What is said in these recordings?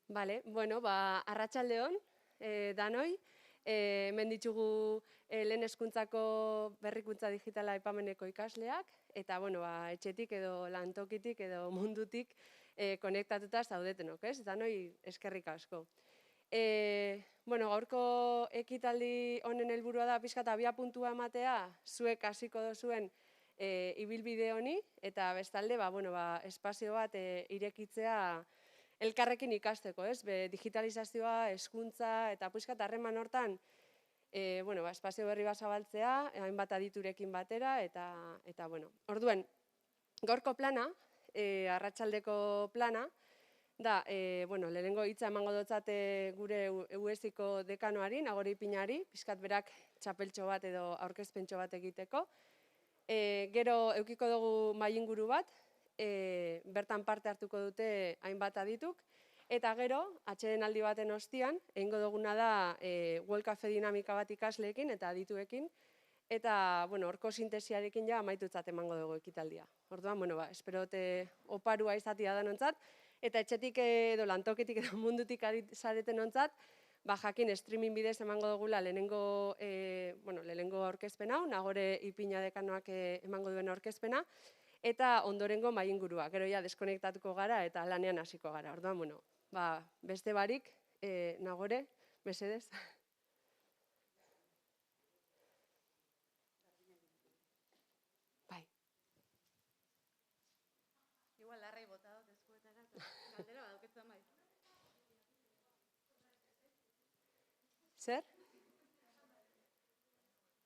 Bale, bueno, arratsaldeon, danoi, hemen ditugu lehen hezkuntzako berrikuntza digitala aipameneko ikasleak, eta, bueno, etxetik edo lantokitik edo mundutik konektatuta zaudetenok, ez? Danoi, eskerrik asko. Bueno, gaurko ekitaldi honen helburua da pixka eta abiapuntua ematea, zuek hasiko dozuen ibilbide honi, eta bestalde, espazio bat irekitzea elkarrekin ikasteko, ez? Digitalizazioa, hezkuntza eta pixka eta harreman hortan, espazio berri bat zabaltzea, hainbat aditurekin batera, eta bueno. Orduen, gaurko plana, arratsaldeko plana, da, lehenengo hitza emango dotzate gure UESiko dekanoari, Nagore Ipinari, pixkat berak txapeltxo bat edo aurkezpentxo bat egiteko. Gero eukiko dugu mahainguru bat, bertan parte hartuko dute hainbat adituk, eta gero, atsedenaldi baten ostian, egingo duguna da World Cafe dinamika bat ikasleekin eta adituekin, eta, horko sintesiarekin ja amaitutzat emango dugu ekitaldia. Orduan, espero dute oparua izatea danontzat, eta etxetik edo lantoketik edo mundutik zareten ontzat, jakin streaming bidez emango dugula lehenengo aurkezpen hau, Nagore Ipina dekanoak emango duen aurkezpena, eta ondorengo mahaingurua. Gero ja deskonektatuko gara eta lanean hasiko gara. Orduan, beste barik, Nagore, mesedez. Bai. Igual larrei bota dut eskuetara, galdera badauketzen bai. Zer?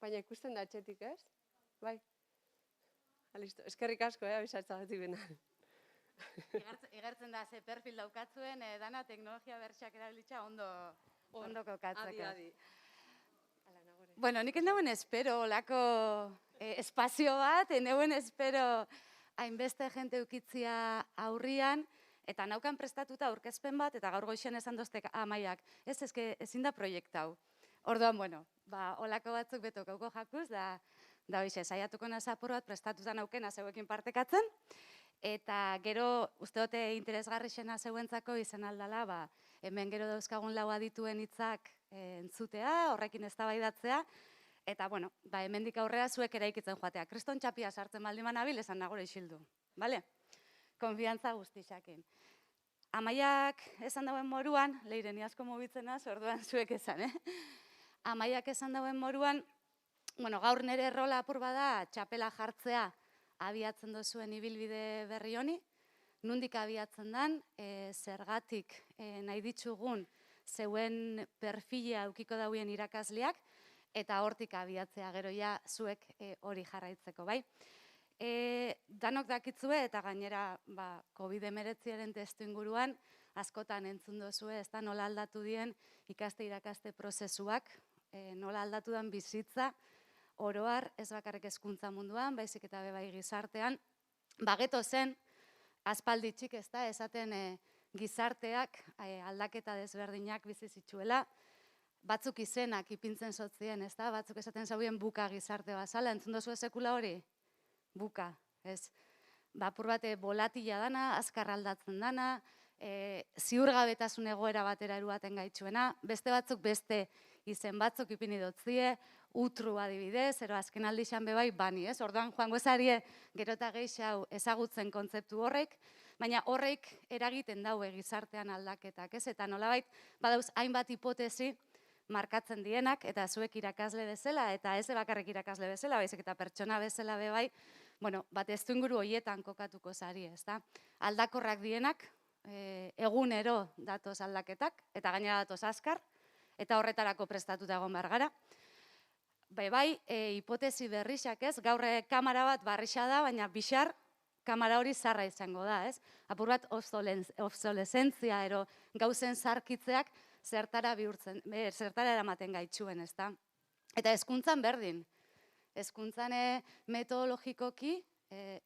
Baina ikusten da etxetik, ez? Bai. Listo. Eskerrik asko, abisatzagatik bena. Igertzen da, ze perfil daukatzuen, dana teknologia bertxak erabilitza ondo kokatzeko. Adi. Bueno, nik endauen espero, olako espazio bat, endauen espero hainbeste jente ukitzia aurrian, eta naukan prestatuta aurkezpen bat, eta gaur goixen esan doztek amaiak. Ezin da proiektau. Orduan, olako batzuk betokauko jakuz, da hoxe, saiatuko nazapur bat prestatuta naukena zeuekin partekatzen, eta gero, uste dute interesgarri xena zeuentzako izan aldala, hemen gero dauzkagun lau adituen hitzak entzutea, horrekin eztabaidatzea, eta, hemendik aurrera zuek eraikitzen joatea. Kriston txapia sartzen baldin banabil, esan Nagore isildu, bale? Konfiantza guztixakin. Amaiak esan dauen moruan, leiren iasko mugitzenaz, orduan zuek esan, Amaiak esan dauen moruan, gaur nire errola apur bada txapela jartzea abiatzen dozuen ibilbide berri honi, nundik abiatzen dan, zergatik nahi ditzugun zeuen perfila aukiko dauen irakasleak, eta hortik abiatzea gero ja zuek hori jarraitzeko, bai? Danok dakitzue eta gainera COVID-19 testu inguruan askotan entzun dozue, ez da nola aldatu dien ikaste-irakaste prozesuak, nola aldatu den bizitza, oroar, ez bakarrik hezkuntza munduan, baizik eta bebai gizartean, bageto zen, aspalditxik ez da, esaten gizarteak aldaketa desberdinak bizi zitsuela, batzuk izenak ipintzen sotzien, ez da, batzuk esaten zauen buka gizarte bazala, entzun dozu sekula hori? Buka, ez? Apur bate volatila dana, azkar aldatzen dana, ziurgabetasun egoera batera eruaten gaitzuena, beste batzuk beste izen batzuk ipini dotzie, utru adibidez, ero azken aldixan bebai bani, ez? Orduan joango zarie gero eta gehiago ezagutzen kontzeptu horrek, baina horrek eragiten daue gizartean aldaketak, ez? Eta nolabait, badauz hainbat hipotesi markatzen dienak, eta zuek irakasle bezala, eta ez bakarrik irakasle bezala, baizik eta pertsona bezala bebai, testu inguru horietan kokatuko zari, ez da? Aldakorrak dienak, egunero datoz aldaketak, eta gainera datoz azkar, eta horretarako prestatuta egon behar gara. Bai, hipotesi berrixak ez, gaur kamera bat barrixa da, baina bixar, kamera hori zarra izango da, ez? Apur bat obsolesentzia ero gauzen zarkitzeak zertara eramaten gaitxuen, ez da? Eta hezkuntzan berdin. Hezkuntzan metodologikoki,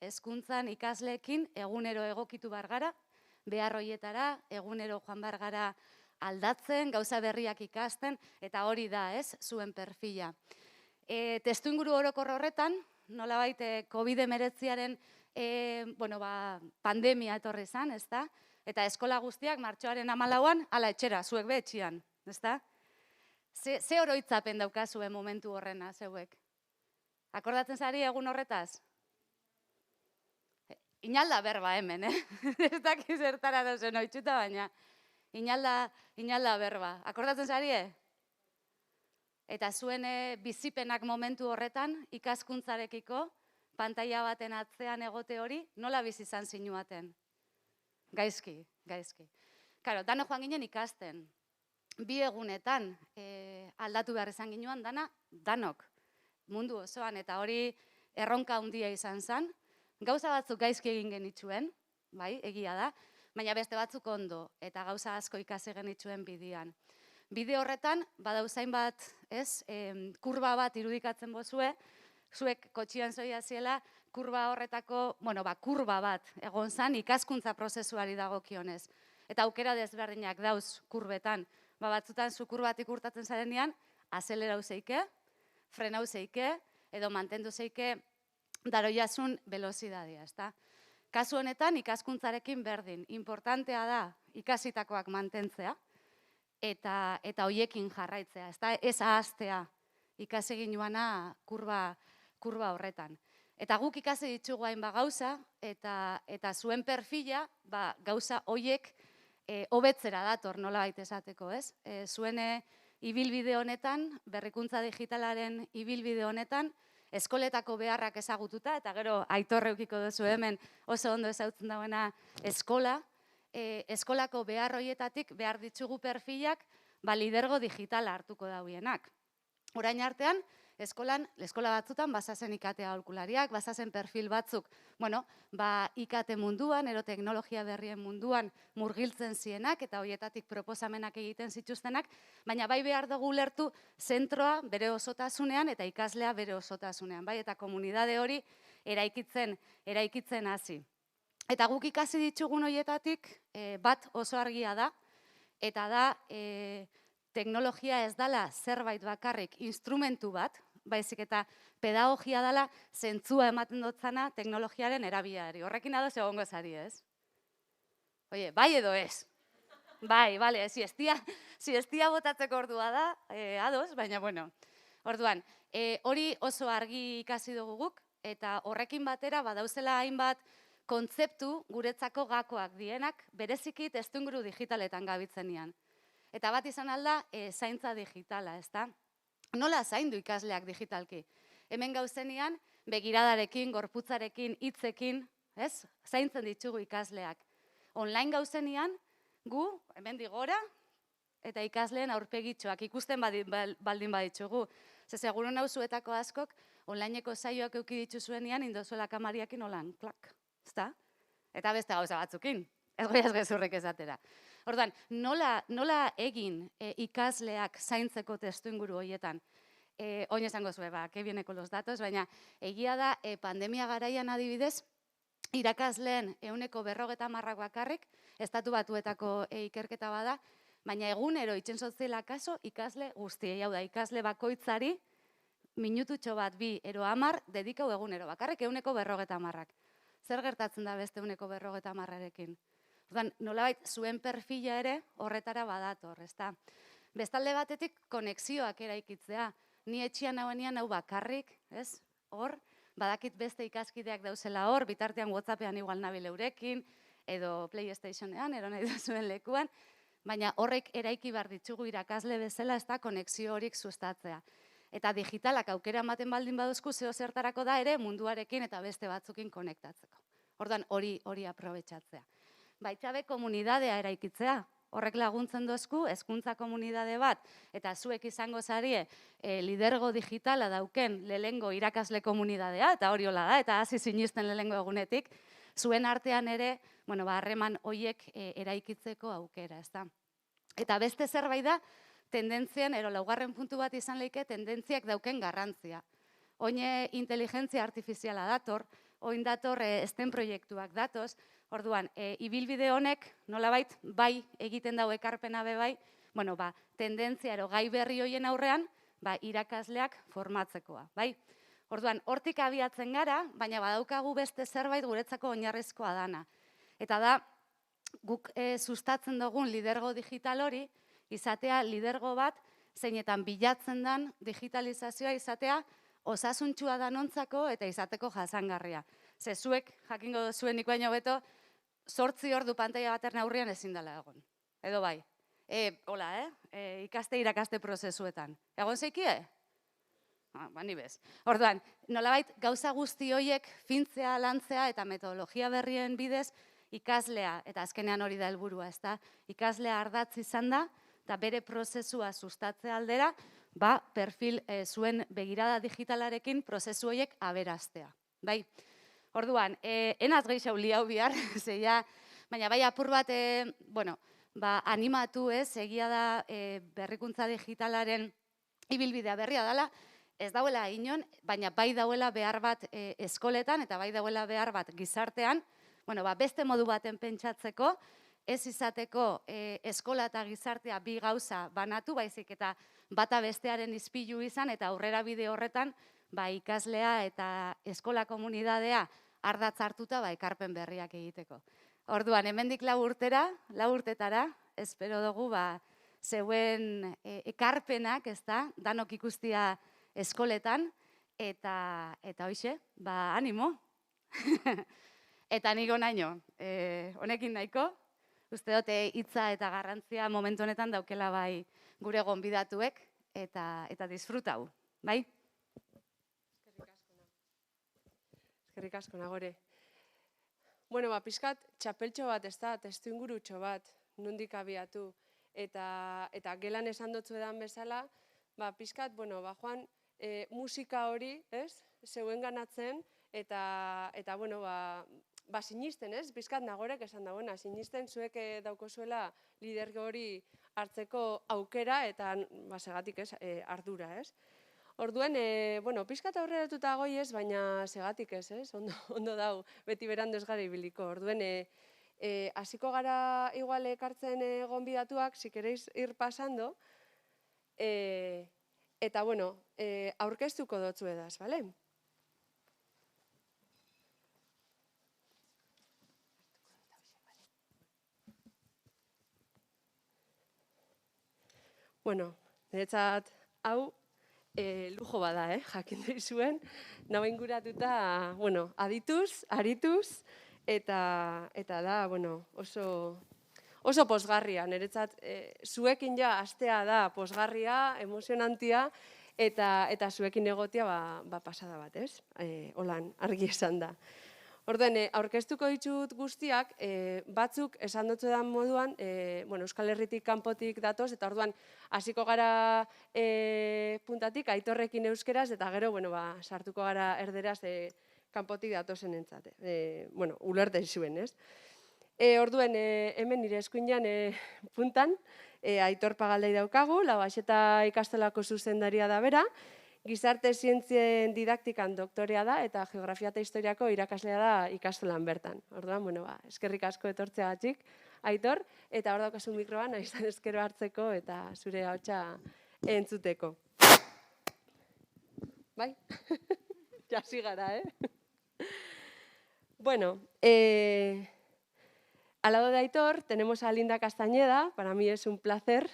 hezkuntzan ikasleekin egunero egokitu behar gara, behar hoietara, egunero joan behar gara aldatzen, gauza berriak ikasten, eta hori da, ez, zuen perfila. Testu inguru orokor horretan, nolabait COVID-19 pandemia etorri zan, ez da? Eta eskola guztiak martxoaren 14an, ala etxera, zuek be etxian, ezta? Ze oroitzapen daukazue momentu horrena, zeuek? Akordatzen zari egun horretaz? Inalda berba hemen, ez dakiz zertara dozen oitxuta, baina inalda berba. Akordatzen zari, Eta zuen bizipenak momentu horretan, ikaskuntzarekiko, pantaila baten atzean egote hori, nola bizi izan zinuaten? Gaizki. Karo, dano joan ginen ikasten. 2 egunetan aldatu behar izan ginuan danok mundu osoan, eta hori erronka handia izan zen. Gauza batzuk gaizki egin genituen, bai, egia da, baina beste batzuk ondo, eta gauza asko ikasi genituen bidean. Bide horretan, badauzain bat, kurba bat irudikatzen bozue, zuek kotxian zoia ziela, kurba horretako, kurba bat egon zen ikaskuntza prozesuari dagokionez. Eta aukera desberdinak dauz kurbetan. Batzutan zu kurbatik urtatzen zarenean, azelerau zeike, frenau zeike, edo mantendu zeike daroiasun velozidadia, ezta? Kasu honetan, ikaskuntzarekin berdin. Importantea da ikasitakoak mantentzea, eta hoiekin jarraitzea, ezta? Ez ahaztea ikasegin joana kurba horretan. Eta guk ikasi ditugu hainbat gauza, eta zuen perfila gauza hoiek hobetzera dator nolabait esateko, ez? Zuen ibilbide honetan, berrikuntza digitalaren ibilbide honetan, eskoletako beharrak ezagututa, eta gero Aitor eukiko duzu hemen oso ondo ezagutzen dagoena eskola, eskolako behar hoietatik behar ditugu perfilak lidergo digitala hartuko dauienak. Orain artean, eskola batzutan bazazen IKT aholkulariak, bazazen perfil batzuk, IKT munduan, ero teknologia berrien munduan murgiltzen zienak, eta hoietatik proposamenak egiten zituztenak, baina bai behar dugu ulertu zentroa bere osotasunean eta ikaslea bere osotasunean, bai, eta komunidade hori eraikitzen hasi. Eta guk ikasi ditugun hoietatik bat oso argia da, eta da teknologia ez dala zerbait bakarrik instrumentu bat, baizik eta pedagogia dela zentzua ematen dotzana teknologiaren erabileari. Horrekin ados egongo zari, ez? Oie, bai edo ez? Bai, bale, siestia botatzeko ordua da, ados, baina bueno. Orduan, hori oso argi ikasi dugu guk, eta horrekin batera badauzela hainbat kontzeptu guretzako gakoak dienak, bereziki testuinguru digitaletan gabitzenean. Eta bat izan alda, zaintza digitala, ezta? Nola zaindu ikasleak digitalki? Hemen gauzenean, begiradarekin, gorputzarekin, hitzekin, ez? Zaintzen ditugu ikasleak. Online gauzenean, gu, hemen digora, eta ikasleen aurpegitxoak ikusten baldin baditzugu. Ze seguru nauzuetako askok, onlineko saioak euki dituzuenean, indozuela kamariakin olan, klak, ezta? Eta beste gauza batzukin, ez goiaz gezurrek esatera. Orduan, nola egin ikasleak zaintzeko testuinguru horietan? Oin esango zuen, que bieneko los datos, baina egia da pandemia garaian adibidez, irakasleen 40% bakarrik, estatu batuetako ikerketa bada, baina egunero itxensotzela kaso ikasle guztiei, hau da, ikasle bakoitzari, minututxo bat 2 ero 10 dedikau egunero, bakarrik 40%. Zer gertatzen da beste 40%-arekin? Nolabait, zuen perfila ere horretara badator, ezta? Bestalde batetik, konexioak eraikitzea. Ni etxian hauenean hau bakarrik, ez? Hor, badakit beste ikaskideak dauzela hor, bitartean WhatsAppean igual nabil eurekin, edo PlayStationean, ero nahi duzuen lekuan, baina horrek eraiki behar ditugu irakasle bezala, ez da konexio horik sustatzea. Eta digitalak aukera ematen baldin baduzku, zeo zertarako da ere munduarekin eta beste batzukin konektatzeko. Orduan hori aprobetxatzea. Baitzabe komunidadea eraikitzea, horrek laguntzen dozku, hezkuntza komunidade bat, eta zuek izango zarie lidergo digitala dauken lehengo irakasle komunidadea, eta hori hola da, eta hasi sinisten lehengo egunetik, zuen artean ere, harreman hoiek eraikitzeko aukera, ez da. Eta beste zerbait da, tendentzian, ero laugarren puntu bat izan leike, tendentziak dauken garrantzia. Oine inteligentzia artifiziala dator, oin dator STEM proiektuak datoz, orduan, ibilbide honek, nolabait, bai egiten dau ekarpena be bai, tendentzia ero gai berri hoien aurrean, irakasleak formatzekoa, bai? Orduan, hortik abiatzen gara, baina badaukagu beste zerbait guretzako oinarrizkoa dana. Eta da, guk sustatzen dugun lidergo digital hori, izatea lidergo bat, zeinetan bilatzen den digitalizazioa izatea, osasuntsua danontzako eta izateko jasangarria. Ze zuek, jakingo duzuen nik baino beto, 8 ordu pantaila baten aurrean ezin dela egon. Edo bai. Hola, ikaste irakaste prozesuetan. Egon zeikie? Ni bez. Orduan, nolabait gauza guzti horiek fintzea, lantzea eta metodologia berrien bidez ikaslea, eta azkenean hori da helburua, ezta? Ikaslea ardatz izan da, eta bere prozesua sustatzea aldera, perfil zuen begirada digitalarekin prozesu horiek aberaztea. Bai? Orduan, enaz gehiago liau bihar, baina bai apur bat, animatu egia da berrikuntza digitalaren ibilbidea berria dela, ez dauela inon, baina bai dauela behar bat eskoletan eta bai dauela behar bat gizartean, beste modu baten pentsatzeko, ez izateko eskola eta gizartea bi gauza banatu, baizik eta bata bestearen izpilu izan eta aurrera bide horretan ikaslea eta eskola komunidadea ardatz hartuta ekarpen berriak egiteko. Orduan, hemendik 4 urtetara, espero dugu zeuen ekarpenak, ezta, danok ikustia eskoletan, eta hoixe, animo. Eta nigo naino, honekin nahiko, uste dute hitza eta garrantzia momentu honetan daukela gure gonbidatuek, eta disfrutau, bai? Eskerrik asko, Nagore. Pixkat, txapeltxo bat, ez da, testu ingurutxo bat, nondik abiatu. Eta gelan esan dutzu edan bezala, pixkat, joan, musika hori, ez, zeuen ganatzen, eta sinisten, ez, pixkat Nagorek esan dagoena, sinisten zuek daukozuela lidergo hori hartzeko aukera, eta segatik ez, ardura, ez. Orduen, pixkat aurreratuta goi ez, baina segatik ez, ondo dau, beti berandu ez gara ibiliko. Orduen, hasiko gara igual ekartzen gonbidatuak, si queréis ir pasando, eta, aurkeztuko dotzu edaz, bale? Niretzat, hau, lujo bada, jakin zuen, nago inguratuta, adituz, arituz, eta da, oso posgarria. Niretzat, zuekin ja astea da posgarria, emozionantia, eta zuekin egotia pasada bat, ez? Holan, argi esan da. Orduan, aurkeztuko ditut guztiak, batzuk esan dutzu edan moduan, Euskal Herritik kanpotik datoz, eta orduan, hasiko gara puntatik, Aitorrekin euskeraz, eta gero, sartuko gara erderaz kanpotik datozen entzate. Ulerte zuen, ez? Orduan, hemen nire eskuinan puntan, Aitor Pagaldei daukagu, Lauaxeta ikastolako zuzendaria da bera, Gizarte zientzien didaktikan doktorea da eta geografia eta historiako irakaslea da ikastolan bertan. Orduan, eskerrik asko etortzeagatik, Aitor, eta hor daukazu mikroan, izan eskero hartzeko eta zure ahotsa entzuteko. Bai? Jasi gara, al lado de Aitor tenemos a Linda Castañeda, para mí es un placer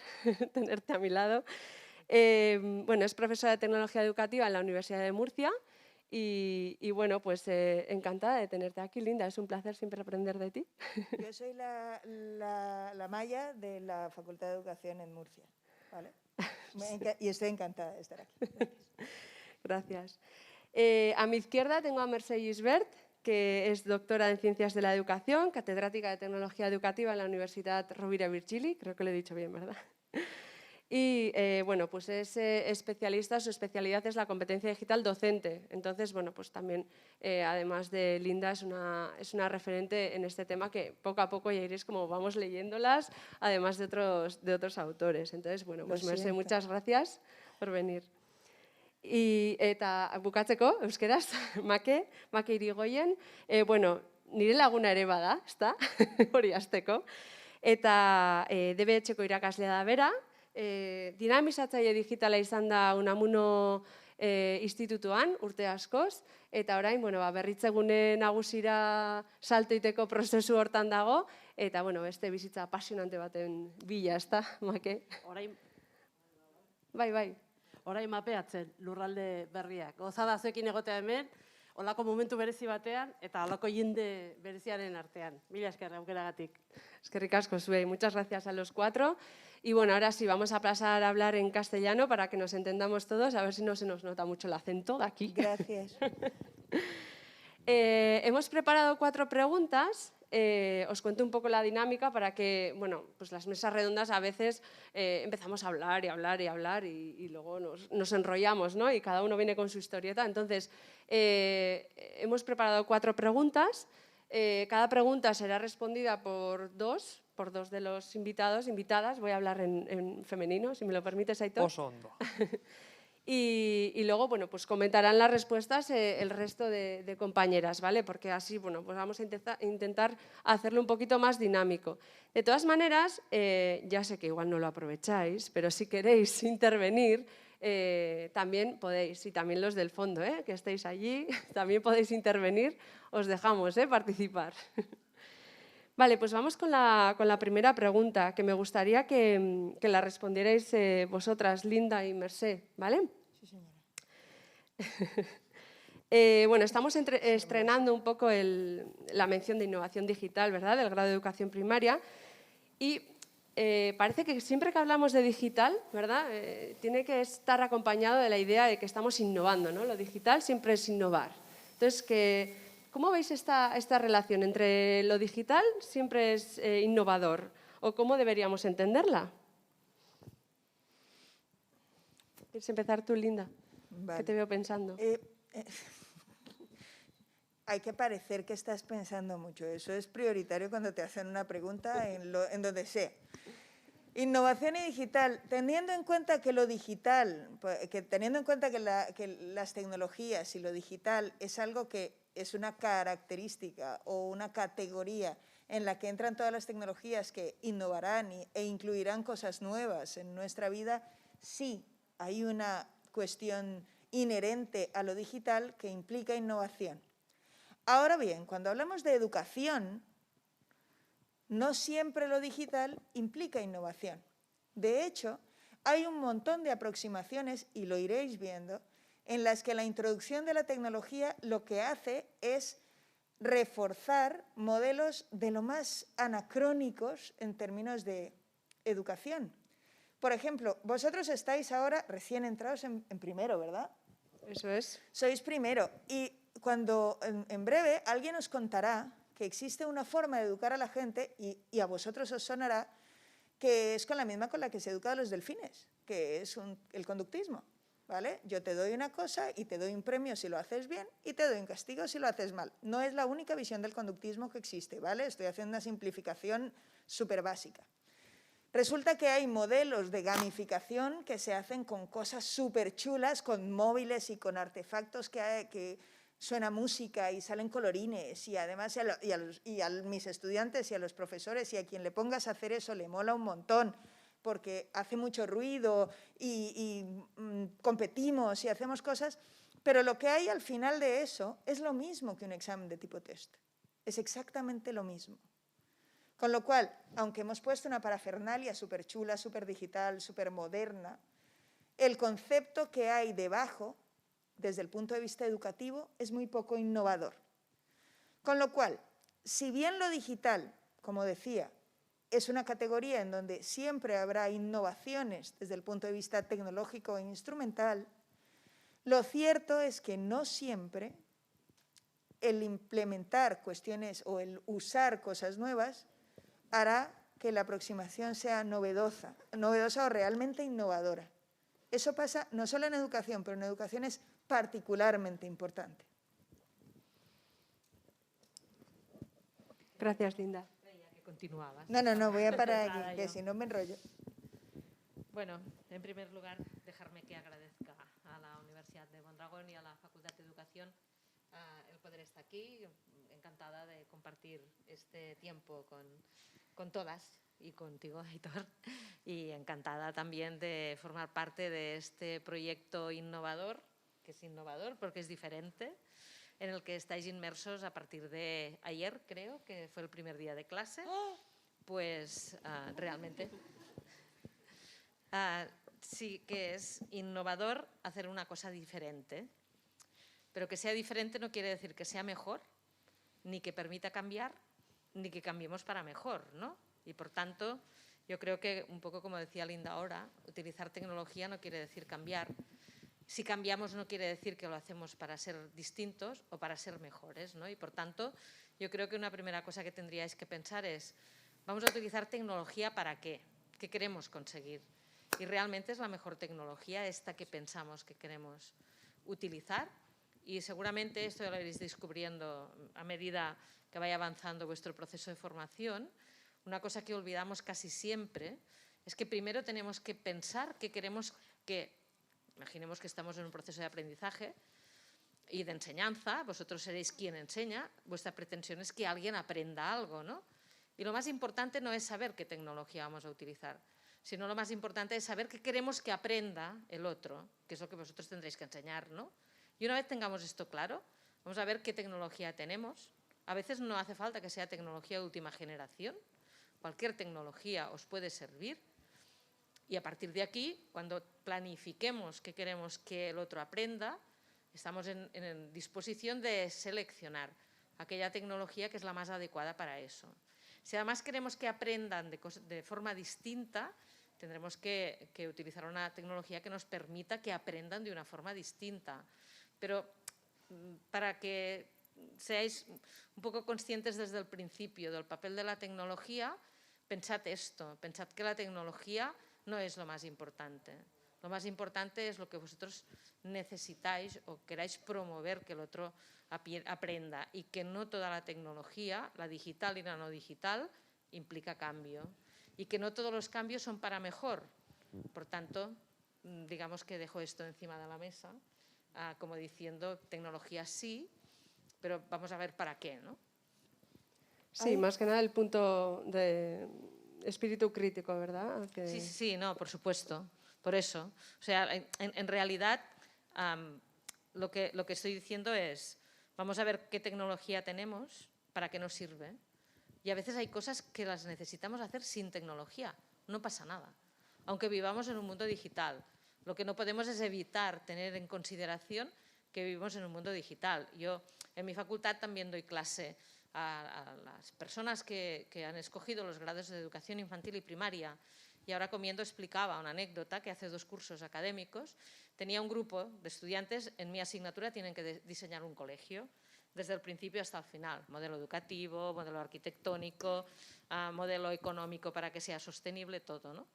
tenerte a mi lado. Es profesora de Tecnología Educativa en la Universidad de Murcia y encantada de tenerte aquí, Linda. Es un placer siempre aprender de ti. Yo soy la Maya de la Facultad de Educación en Murcia, ¿vale? Y estoy encantada de estar aquí. Gracias. A mi izquierda tengo a Mercè Gisbert, que es doctora en Ciencias de la Educación, catedrática de Tecnología Educativa en la Universidad Rovira i Virgili, creo que lo he dicho bien, ¿verdad? Y, es especialista, su especialidad es la competencia digital docente. Entonces, también, además de Linda, es una referente en este tema que poco a poco ya iréis como vamos leyéndolas, además de otros autores. Entonces, Mercè, muchas gracias por venir. Eta bukatzeko, euskeraz, Make Irigoyen, nire laguna ere bada, ezta? Hori hasteko. Eta DBH-ko irakaslea da bera, dinamizatzaile digitala izan da Unamuno institutuan urte askoz, eta orain berritzegune nagusira saltoiteko prozesu hortan dago, eta, bueno, beste bizitza apasionante baten bila, ez da, Make? Bai. Orain mapeatzen lurralde berriak. Gozada zuekin egotea hemen, olako momentu berezi batean, eta olako jende bereziaren artean. Mila esker aukeragatik. Eskerrik asko zuei, muchas gracias a los cuatro. Y bueno, ahora sí, vamos a pasar a hablar en castellano para que nos entendamos todos, a ver si no se nos nota mucho el acento de aquí. Gracias. Hemos preparado 4 preguntas. Os cuento un poco la dinámica para que, bueno, pues las mesas redondas a veces empezamos a hablar y luego nos enrollamos, ¿no? Y cada uno viene con su historieta. Entonces, hemos preparado 4 preguntas. Cada pregunta será respondida por dos de los invitados, invitadas. Voy a hablar en femenino, si me lo permites, Aitor. Oso ondo. Y luego, bueno, pues comentarán las respuestas el resto de compañeras, ¿vale? Porque así, bueno, pues vamos a intentar hacerlo un poquito más dinámico. De todas maneras, ya sé que igual no lo aprovecháis, pero si queréis intervenir, también podéis, y también los del fondo, que estéis allí, también podéis intervenir, os dejamos participar. Vale, pues vamos con la primera pregunta, que me gustaría que la respondierais vosotras, Linda y Mercé, ¿vale? Sí, señora. Bueno, estamos estrenando un poco la mención de innovación digital, ¿verdad?, del grado de educación primaria. Y parece que siempre que hablamos de digital, ¿verdad?, tiene que estar acompañado de la idea de que estamos innovando, ¿no? Lo digital siempre es innovar. Entonces, ¿cómo veis esta relación entre lo digital siempre es innovador? ¿O cómo deberíamos entenderla? ¿Quieres empezar tú, Linda? Vale. ¿Qué te veo pensando? Hay que parecer que estás pensando mucho. Eso es prioritario cuando te hacen una pregunta en donde sea. Innovación y digital, teniendo en cuenta que lo digital, teniendo en cuenta que las tecnologías y lo digital es algo que es una característica o una categoría en la que entran todas las tecnologías que innovarán e incluirán cosas nuevas en nuestra vida, sí hay una cuestión inherente a lo digital que implica innovación. Ahora bien, cuando hablamos de educación, no siempre lo digital implica innovación. De hecho, hay un montón de aproximaciones, y lo iréis viendo, en las que la introducción de la tecnología lo que hace es reforzar modelos de lo más anacrónicos en términos de educación. Por ejemplo, vosotros estáis ahora recién entrados en primero, ¿verdad? Eso es. Sois primero, y cuando en breve alguien os contará que existe una forma de educar a la gente, y a vosotros os sonará que es con la misma con la que se educa a los delfines, que es el conductismo, ¿vale? Yo te doy una cosa y te doy un premio si lo haces bien y te doy un castigo si lo haces mal. No es la única visión del conductismo que existe, ¿vale? Estoy haciendo una simplificación súper básica. Resulta que hay modelos de gamificación que se hacen con cosas súper chulas, con móviles y con artefactos que suena música y salen colorines, y además a mis estudiantes y a los profesores y a quien le pongas a hacer eso le mola un montón porque hace mucho ruido y competimos y hacemos cosas, pero lo que hay al final de eso es lo mismo que un examen de tipo test, es exactamente lo mismo. Con lo cual, aunque hemos puesto una parafernalia súper chula, súper digital, súper moderna, el concepto que hay debajo, desde el punto de vista educativo, es muy poco innovador. Con lo cual, si bien lo digital, como decía, es una categoría en donde siempre habrá innovaciones desde el punto de vista tecnológico e instrumental, lo cierto es que no siempre el implementar cuestiones o el usar cosas nuevas hará que la aproximación sea novedosa o realmente innovadora. Eso pasa no solo en educación, pero en educación es particularmente importante. Gracias, Linda. Creía que continuabas. No, voy a parar aquí, que si no me enrollo. Bueno, en primer lugar, dejarme que agradezca a la Universidad de Mondragón y a la Facultad de Educación el poder estar aquí. Encantada de compartir este tiempo con todas y contigo, Aitor. Y encantada también de formar parte de este proyecto innovador, que es innovador porque es diferente, en el que estáis inmersos a partir de ayer, creo, que fue el primer día de clase. pues realmente sí que es innovador hacer una cosa diferente. Pero que sea diferente no quiere decir que sea mejor, ni que permita cambiar, ni que cambiemos para mejor, ¿no? Y por tanto, yo creo que, un poco como decía Linda ahora, utilizar tecnología no quiere decir cambiar. Si cambiamos no quiere decir que lo hacemos para ser distintos o para ser mejores, ¿no? Y por tanto, yo creo que una primera cosa que tendríais que pensar es, ¿vamos a utilizar tecnología para qué? ¿Qué queremos conseguir? Y realmente es la mejor tecnología esta que pensamos que queremos utilizar. Y seguramente esto ya lo iréis descubriendo a medida que vaya avanzando vuestro proceso de formación. Una cosa que olvidamos casi siempre es que primero tenemos que pensar que queremos que, imaginemos que estamos en un proceso de aprendizaje y de enseñanza, vosotros seréis quien enseña, vuestra pretensión es que alguien aprenda algo, ¿no? Y lo más importante no es saber qué tecnología vamos a utilizar, sino lo más importante es saber qué queremos que aprenda el otro, que es lo que vosotros tendréis que enseñar, ¿no? Y una vez tengamos esto claro, vamos a ver qué tecnología tenemos. A veces no hace falta que sea tecnología de última generación. Cualquier tecnología os puede servir. Y a partir de aquí, cuando planifiquemos qué queremos que el otro aprenda, estamos en disposición de seleccionar aquella tecnología que es la más adecuada para eso. Si además queremos que aprendan de forma distinta, tendremos que utilizar una tecnología que nos permita que aprendan de una forma distinta. Pero para que seáis un poco conscientes desde el principio del papel de la tecnología, pensad esto, pensad que la tecnología no es lo más importante. Lo más importante es lo que vosotros necesitáis o queráis promover que el otro aprenda, y que no toda la tecnología, la digital y la no digital, implica cambio, y que no todos los cambios son para mejor. Por tanto, digamos que dejo esto encima de la mesa, como diciendo, tecnología sí, pero vamos a ver para qué, ¿no? Sí, más que nada el punto de espíritu crítico, ¿verdad? Sí, no, por supuesto, por eso. O sea, en realidad, lo que estoy diciendo es, vamos a ver qué tecnología tenemos, para qué nos sirve, y a veces hay cosas que las necesitamos hacer sin tecnología, no pasa nada, aunque vivamos en un mundo digital. Lo que no podemos es evitar tener en consideración que vivimos en un mundo digital. Yo en mi facultad también doy clase a las personas que han escogido los grados de educación infantil y primaria, y ahora comiendo explicaba una anécdota que hace 2 cursos académicos tenía un grupo de estudiantes. En mi asignatura tienen que diseñar un colegio desde el principio hasta el final, modelo educativo, modelo arquitectónico, modelo económico para que sea sostenible, todo, ¿no?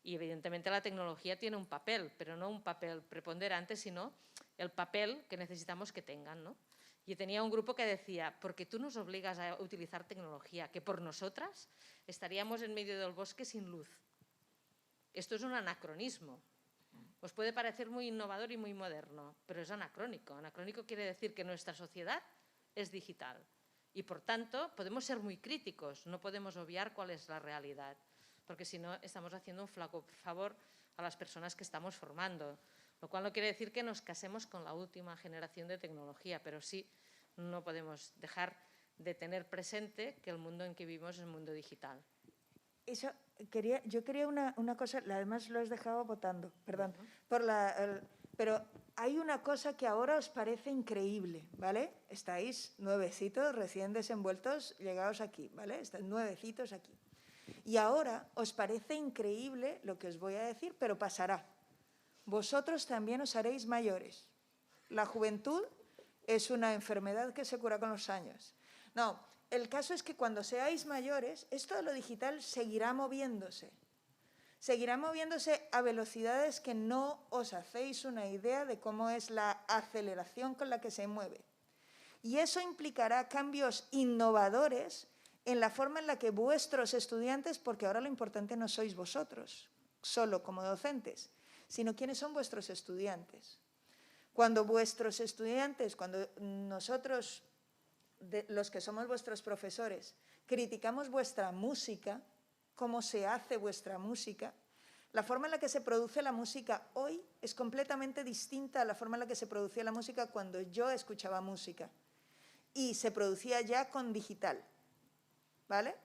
Y evidentemente la tecnología tiene un papel, pero no un papel preponderante, sino el papel que necesitamos que tengan, ¿no? Y tenía un grupo que decía, porque tú nos obligas a utilizar tecnología, que por nosotras estaríamos en medio del bosque sin luz. Esto es un anacronismo. Os puede parecer muy innovador y muy moderno, pero es anacrónico. Anacrónico quiere decir que nuestra sociedad es digital y, por tanto, podemos ser muy críticos, no podemos obviar cuál es la realidad, porque si no estamos haciendo un flaco favor a las personas que estamos formando, lo cual no quiere decir que nos casemos con la última generación de tecnología, pero sí no podemos dejar de tener presente que el mundo en que vivimos es un mundo digital. Eso, yo quería una cosa, además lo has dejado votando, perdón, pero hay una cosa que ahora os parece increíble, ¿vale? Estáis nuevecitos, recién desenvueltos, llegados aquí, ¿vale? Estáis nuevecitos aquí. Y ahora os parece increíble lo que os voy a decir, pero pasará. Vosotros también os haréis mayores. La juventud es una enfermedad que se cura con los años. No, el caso es que cuando seáis mayores, esto de lo digital seguirá moviéndose. Seguirá moviéndose a velocidades que no os hacéis una idea de cómo es la aceleración con la que se mueve. Y eso implicará cambios innovadores en la forma en la que vuestros estudiantes, porque ahora lo importante no sois vosotros, solo como docentes, sino quiénes son vuestros estudiantes. Cuando vuestros estudiantes, cuando nosotros, los que somos vuestros profesores, criticamos vuestra música, cómo se hace vuestra música, la forma en la que se produce la música hoy es completamente distinta a la forma en la que se producía la música cuando yo escuchaba música. Y se producía ya con digital, ¿vale?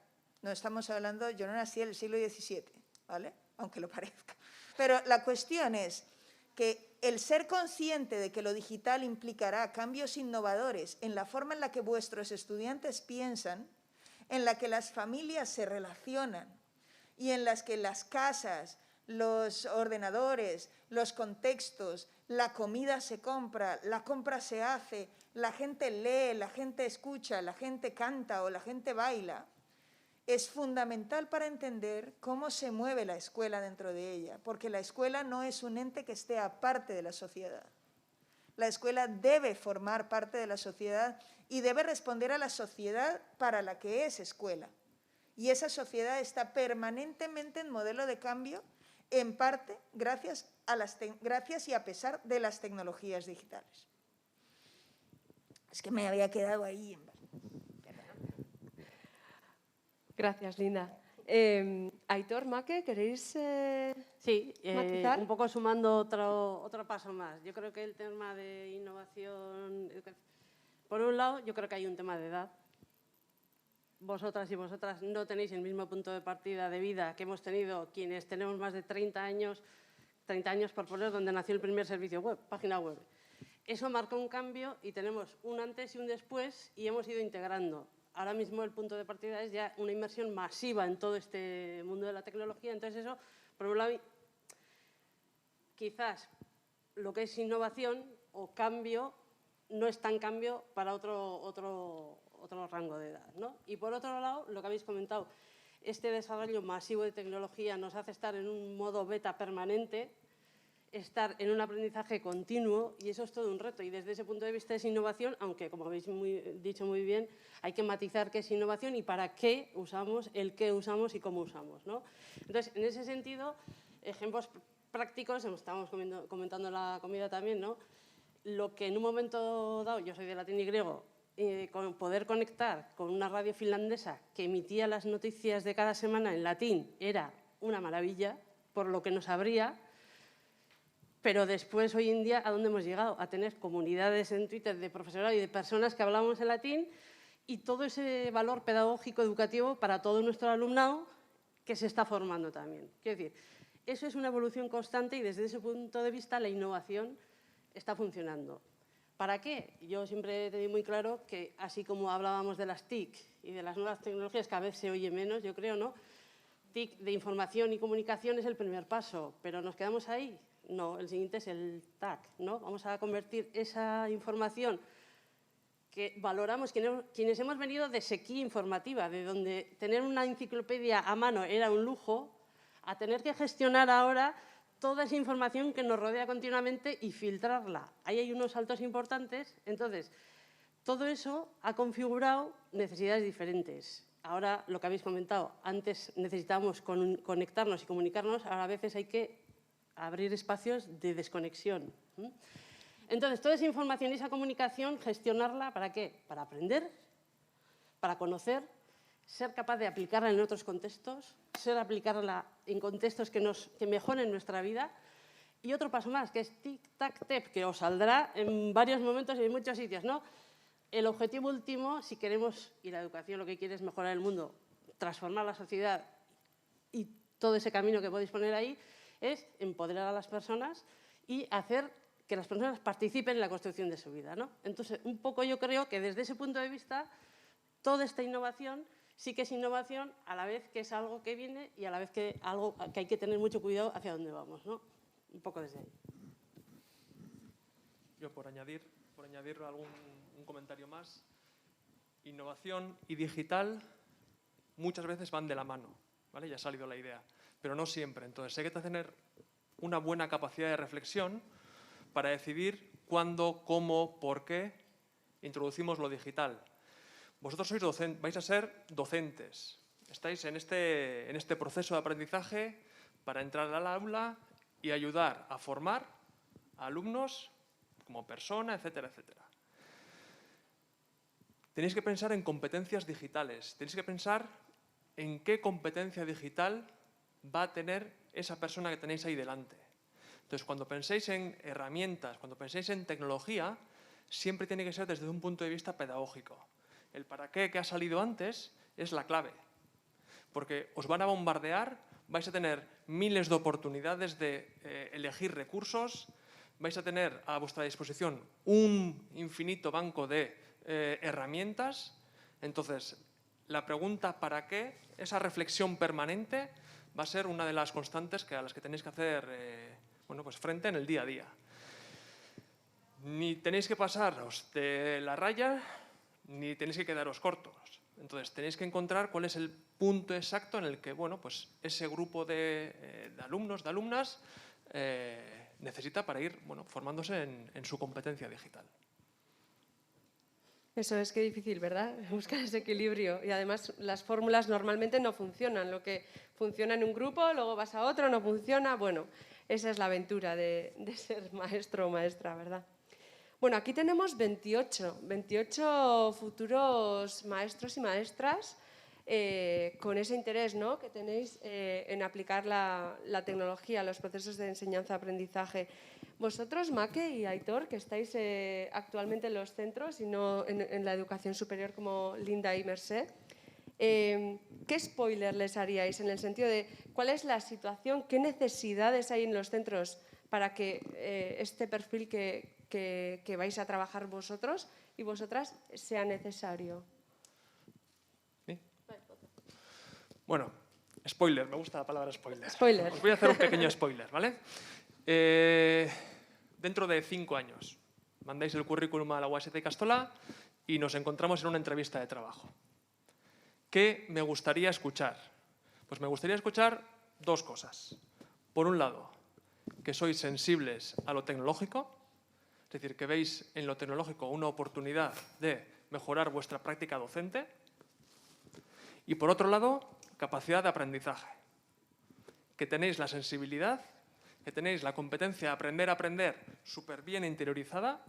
No estamos hablando, yo no nací en el siglo XVII, ¿vale? Aunque lo parezca. Pero la cuestión es que el ser consciente de que lo digital implicará cambios innovadores en la forma en la que vuestros estudiantes piensan, en la que las familias se relacionan y en las que las casas, los ordenadores, los contextos, la comida se compra, la compra se hace, la gente lee, la gente escucha, la gente canta o la gente baila, es fundamental para entender cómo se mueve la escuela dentro de ella, porque la escuela no es un ente que esté aparte de la sociedad. La escuela debe formar parte de la sociedad y debe responder a la sociedad para la que es escuela. Y esa sociedad está permanentemente en modelo de cambio, en parte gracias y a pesar de las tecnologías digitales. Es que me había quedado ahí. Gracias, Linda. Aitor, Make, ¿queréis Sí, matizar? un poco sumando otro paso más. Yo creo que el tema de innovación, por un lado, yo creo que hay un tema de edad. Vosotras y vosotras no tenéis el mismo punto de partida de vida que hemos tenido quienes tenemos más de 30 años por poner donde nació el primer servicio web, página web. Eso marcó un cambio y tenemos un antes y un después y hemos ido integrando. Ahora mismo el punto de partida es ya una inmersión masiva en todo este mundo de la tecnología. Entonces eso, por un lado, quizás lo que es innovación o cambio no es tan cambio para otro rango de edad, ¿no? Y por otro lado, lo que habéis comentado, este desarrollo masivo de tecnología nos hace estar en un modo beta permanente, estar en un aprendizaje continuo y eso es todo un reto. Y desde ese punto de vista es innovación, aunque, como habéis dicho muy bien, hay que matizar qué es innovación y para qué usamos, el qué usamos y cómo usamos, ¿no? Entonces, en ese sentido, ejemplos prácticos, estábamos comentando la comida también, ¿no? Lo que en un momento dado, yo soy de latín y griego, con poder conectar con una radio finlandesa que emitía las noticias de cada semana en latín era una maravilla, por lo que nos abría. Pero después, hoy en día, ¿a dónde hemos llegado? A tener comunidades en Twitter de profesorado y de personas que hablamos en latín y todo ese valor pedagógico educativo para todo nuestro alumnado que se está formando también. Quiero decir, eso es una evolución constante y desde ese punto de vista la innovación está funcionando. ¿Para qué? Yo siempre he tenido muy claro que, así como hablábamos de las TIC y de las nuevas tecnologías, cada vez se oye menos, yo creo, ¿no? TIC de información y comunicación es el primer paso, pero ¿nos quedamos ahí? No, el siguiente es el TAC, ¿no? Vamos a convertir esa información que valoramos, quienes hemos venido de sequía informativa, de donde tener una enciclopedia a mano era un lujo, a tener que gestionar ahora toda esa información que nos rodea continuamente y filtrarla. Ahí hay unos saltos importantes. Entonces, todo eso ha configurado necesidades diferentes. Ahora, lo que habéis comentado, antes necesitábamos conectarnos y comunicarnos, ahora a veces hay que abrir espacios de desconexión. Entonces, toda esa información y esa comunicación, gestionarla, ¿para qué? Para aprender, para conocer, ser capaz de aplicarla en otros contextos, aplicarla en contextos que mejoren nuestra vida. Y otro paso más, que es tic-tac-tep, que os saldrá en varios momentos y en muchos sitios, ¿no? El objetivo último, si queremos, y la educación lo que quiere es mejorar el mundo, transformar la sociedad y todo ese camino que podéis poner ahí, es empoderar a las personas y hacer que las personas participen en la construcción de su vida, ¿no? Entonces, un poco yo creo que desde ese punto de vista, toda esta innovación sí que es innovación, a la vez que es algo que viene y a la vez que algo que hay que tener mucho cuidado hacia dónde vamos, ¿no? Un poco desde ahí. Yo, por añadir un comentario más, innovación y digital muchas veces van de la mano, ¿vale? Ya ha salido la idea, pero no siempre. Entonces, hay que tener una buena capacidad de reflexión para decidir cuándo, cómo, por qué introducimos lo digital. Vosotros vais a ser docentes, estáis en este proceso de aprendizaje para entrar al aula y ayudar a formar a alumnos como persona, etcétera, etcétera. Tenéis que pensar en competencias digitales, tenéis que pensar en qué competencia digital va a tener esa persona que tenéis ahí delante. Entonces, cuando penséis en herramientas, cuando penséis en tecnología, siempre tiene que ser desde un punto de vista pedagógico. El para qué que ha salido antes es la clave. porque os van a bombardear, vais a tener miles de oportunidades de elegir recursos, vais a tener a vuestra disposición un infinito banco de herramientas. Entonces, la pregunta ¿para qué? Esa reflexión permanente va a ser una de las constantes a las que tenéis que hacer pues frente en el día a día. Ni tenéis que pasaros de la raya, ni tenéis que quedaros cortos. Entonces, tenéis que encontrar cuál es el punto exacto en el que pues ese grupo de alumnos, de alumnas, necesita para ir formándose en su competencia digital. Eso es que difícil, ¿verdad? Buscar ese equilibrio. Y además las fórmulas normalmente no funcionan. Lo que funciona en un grupo, luego vas a otro, no funciona. Bueno, esa es la aventura de ser maestro o maestra, ¿verdad? Bueno, aquí tenemos 28 futuros maestros y maestras con ese interés, ¿no?, que tenéis en aplicar la tecnología a los procesos de enseñanza-aprendizaje. Vosotros, Maque y Aitor, que estáis actualmente en los centros y no en la educación superior como Linda y Mercè, ¿qué spoiler les haríais en el sentido de cuál es la situación, qué necesidades hay en los centros para que este perfil que vais a trabajar vosotros y vosotras sea necesario? ¿Sí? Bueno, spoiler, me gusta la palabra spoiler. Spoiler. Os voy a hacer un pequeño spoiler, ¿vale? Dentro de 5 años mandáis el currículum a la UAST Ikastola y nos encontramos en una entrevista de trabajo. ¿Qué me gustaría escuchar? Pues me gustaría escuchar 2 cosas. Por un lado, que sois sensibles a lo tecnológico, es decir, que veis en lo tecnológico una oportunidad de mejorar vuestra práctica docente. Y por otro lado, capacidad de aprendizaje. Que tenéis la sensibilidad, que tenéis la competencia de aprender a aprender súper bien interiorizada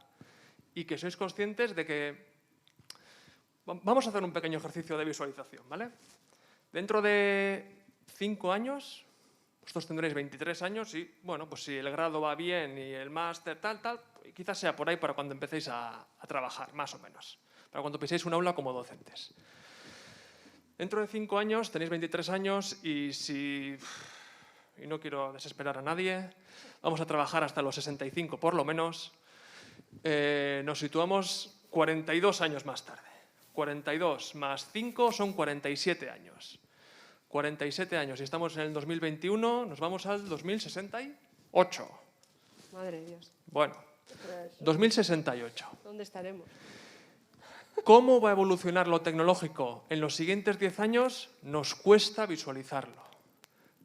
y que sois conscientes de que... Vamos a hacer un pequeño ejercicio de visualización, ¿vale? Dentro de 5 años, vosotros tendréis 23 años y, bueno, pues si el grado va bien y el máster tal, quizás sea por ahí para cuando empecéis a trabajar, más o menos. Para cuando piséis un aula como docentes. Dentro de 5 años tenéis 23 años y no quiero desesperar a nadie, vamos a trabajar hasta los 65 por lo menos, nos situamos 42 años más tarde. 42 más 5 son 47 años. 47 años y estamos en el 2021, nos vamos al 2068. Madre de Dios. Bueno, 2068. ¿Dónde estaremos? ¿Cómo va a evolucionar lo tecnológico en los siguientes 10 años? Nos cuesta visualizarlo.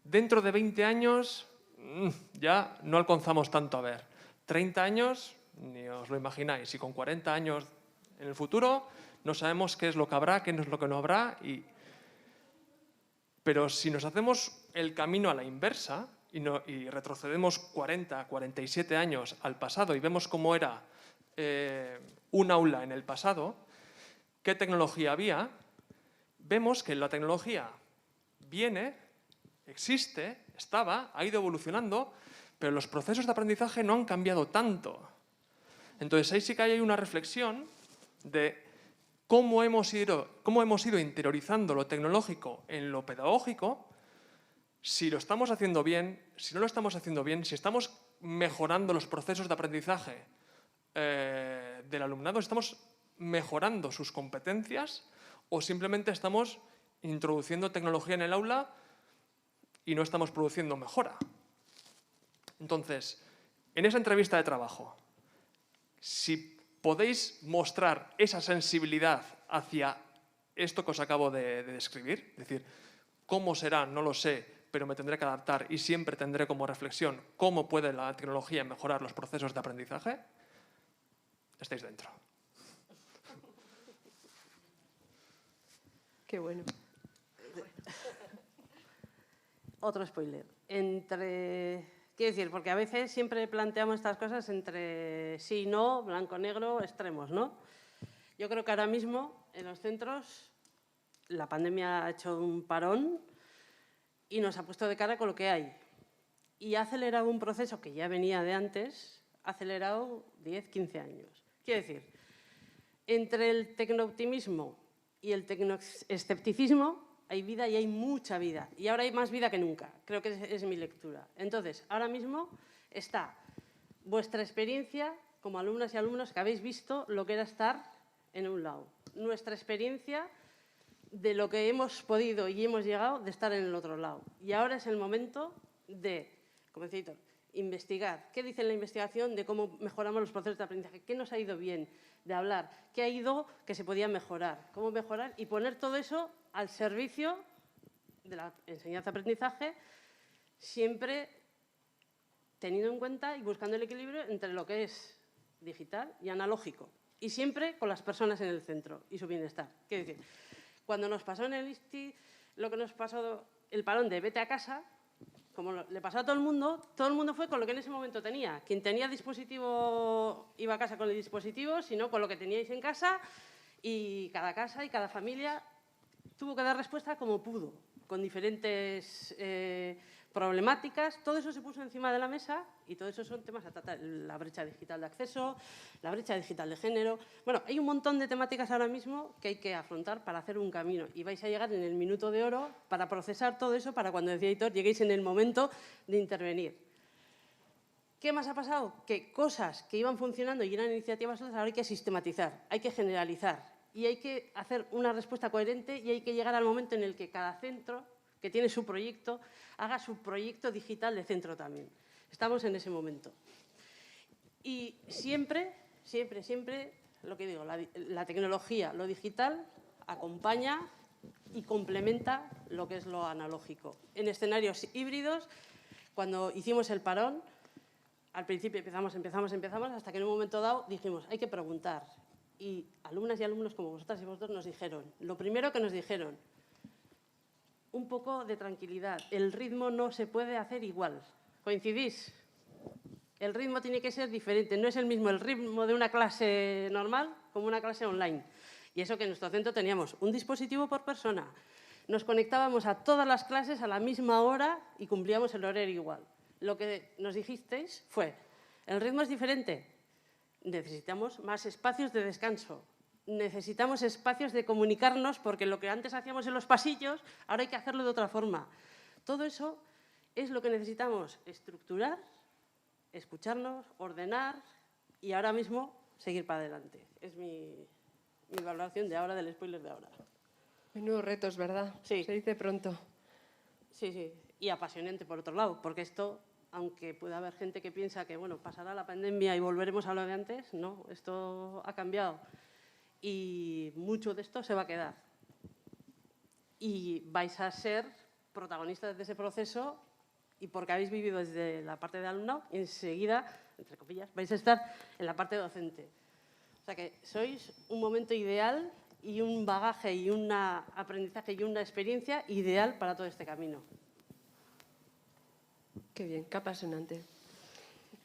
Dentro de 20 años ya no alcanzamos tanto a ver. 30 años, ni os lo imagináis. Y con 40 años en el futuro no sabemos qué es lo que habrá, qué es lo que no habrá. Pero si nos hacemos el camino a la inversa y retrocedemos 40, 47 años al pasado y vemos cómo era un aula en el pasado, qué tecnología había, vemos que la tecnología viene, existe, estaba, ha ido evolucionando, pero los procesos de aprendizaje no han cambiado tanto. Entonces ahí sí que hay una reflexión de cómo hemos ido interiorizando lo tecnológico en lo pedagógico, si lo estamos haciendo bien, si no lo estamos haciendo bien, si estamos mejorando los procesos de aprendizaje del alumnado, estamos mejorando sus competencias o simplemente estamos introduciendo tecnología en el aula y no estamos produciendo mejora. Entonces, en esa entrevista de trabajo, si podéis mostrar esa sensibilidad hacia esto que os acabo de describir, es decir, cómo será, no lo sé, pero me tendré que adaptar y siempre tendré como reflexión cómo puede la tecnología mejorar los procesos de aprendizaje, estáis dentro. Qué bueno. Otro spoiler. Quiero decir, porque a veces siempre planteamos estas cosas entre sí y no, blanco-negro, extremos, ¿no? Yo creo que ahora mismo en los centros la pandemia ha hecho un parón y nos ha puesto de cara con lo que hay. Y ha acelerado un proceso que ya venía de antes, ha acelerado 10, 15 años. Quiero decir, entre el tecnooptimismo y el tecnoescepticismo hay vida y hay mucha vida. Y ahora hay más vida que nunca. Creo que es mi lectura. Entonces, ahora mismo está vuestra experiencia como alumnas y alumnos que habéis visto lo que era estar en un lado. Nuestra experiencia de lo que hemos podido y hemos llegado de estar en el otro lado. Y ahora es el momento de, como decía Hitor, investigar. ¿Qué dice la investigación de cómo mejoramos los procesos de aprendizaje? ¿Qué nos ha ido bien de hablar? ¿Qué ha ido que se podía mejorar? ¿Cómo mejorar? Y poner todo eso al servicio de la enseñanza-aprendizaje, siempre teniendo en cuenta y buscando el equilibrio entre lo que es digital y analógico. Y siempre con las personas en el centro y su bienestar. Quiero decir, cuando nos pasó en el ISTI, lo que nos pasó, el parón de vete a casa, como le pasó a todo el mundo fue con lo que en ese momento tenía. Quien tenía dispositivo iba a casa con el dispositivo, sino con lo que teníais en casa, y cada casa y cada familia tuvo que dar respuesta como pudo, con diferentes problemáticas. Todo eso se puso encima de la mesa y todo eso son temas a tratar. La brecha digital de acceso, la brecha digital de género. Bueno, hay un montón de temáticas ahora mismo que hay que afrontar para hacer un camino. Y vais a llegar en el minuto de oro para procesar todo eso, para cuando decía Hitor, lleguéis en el momento de intervenir. ¿Qué más ha pasado? Que cosas que iban funcionando y eran iniciativas, ahora hay que sistematizar, hay que generalizar y hay que hacer una respuesta coherente y hay que llegar al momento en el que cada centro que tiene su proyecto, haga su proyecto digital de centro también. Estamos en ese momento. Y siempre, siempre, siempre, lo que digo, la tecnología, lo digital, acompaña y complementa lo que es lo analógico. En escenarios híbridos, cuando hicimos el parón, al principio empezamos, hasta que en un momento dado dijimos, hay que preguntar. Y alumnas y alumnos como vosotras y vosotros nos dijeron, lo primero que nos dijeron, un poco de tranquilidad. El ritmo no se puede hacer igual. ¿Coincidís? El ritmo tiene que ser diferente. No es el mismo el ritmo de una clase normal como una clase online. Y eso que en nuestro centro teníamos un dispositivo por persona. Nos conectábamos a todas las clases a la misma hora y cumplíamos el horario igual. Lo que nos dijisteis fue, el ritmo es diferente. Necesitamos más espacios de descanso. Necesitamos espacios de comunicarnos porque lo que antes hacíamos en los pasillos, ahora hay que hacerlo de otra forma. Todo eso es lo que necesitamos estructurar, escucharnos, ordenar y ahora mismo seguir para adelante. Es mi valoración de ahora, del spoiler de ahora. Menudos retos, ¿verdad? Sí. Se dice pronto. Sí, sí. Y apasionante por otro lado, porque esto, aunque pueda haber gente que piensa que bueno, pasará la pandemia y volveremos a lo de antes, no, esto ha cambiado. Y mucho de esto se va a quedar. Y vais a ser protagonistas de ese proceso y porque habéis vivido desde la parte de alumnado, enseguida, entre comillas, vais a estar en la parte docente. O sea que sois un momento ideal y un bagaje y un aprendizaje y una experiencia ideal para todo este camino. Qué bien, qué apasionante.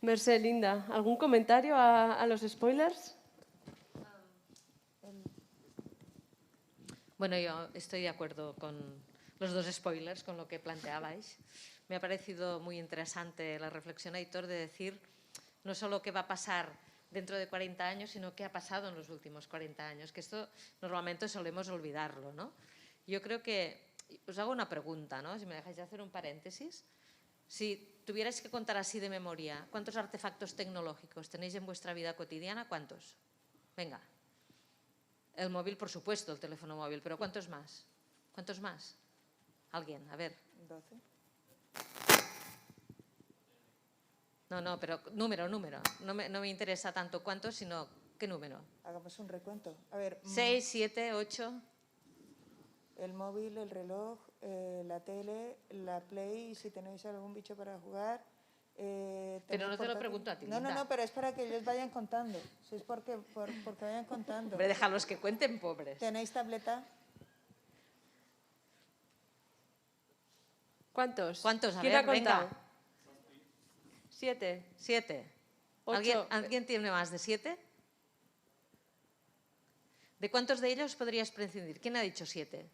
Mercè, Linda, ¿algún comentario a los spoilers? Bueno, yo estoy de acuerdo con los dos spoilers, con lo que planteabais. Me ha parecido muy interesante la reflexión, Aitor, de decir no solo qué va a pasar dentro de 40 años, sino qué ha pasado en los últimos 40 años, que esto normalmente solemos olvidarlo, ¿no? Yo creo que, os hago una pregunta, ¿no? Si me dejáis de hacer un paréntesis. Si tuvierais que contar así de memoria, ¿cuántos artefactos tecnológicos tenéis en vuestra vida cotidiana? ¿Cuántos? Venga. El móvil, por supuesto, el teléfono móvil, pero ¿cuántos más? ¿Cuántos más? ¿Alguien? A ver. 12. No, pero número. No me interesa tanto cuántos, sino qué número. Hagamos un recuento. A ver. 6, 7, 8. El móvil, el reloj, la tele, la Play, si tenéis algún bicho para jugar. Pero no te lo pregunto a ti, No, Linda. pero es para que ellos vayan contando. Si es porque vayan contando. Hombre, déjalos que cuenten, pobres. ¿Tenéis tableta? ¿Cuántos? ¿Cuántos? A ¿Quién ver, ha contado? venga. 7. 7. 8. ¿Alguien tiene más de 7? ¿De cuántos de ellos podrías prescindir? ¿Quién ha dicho 7?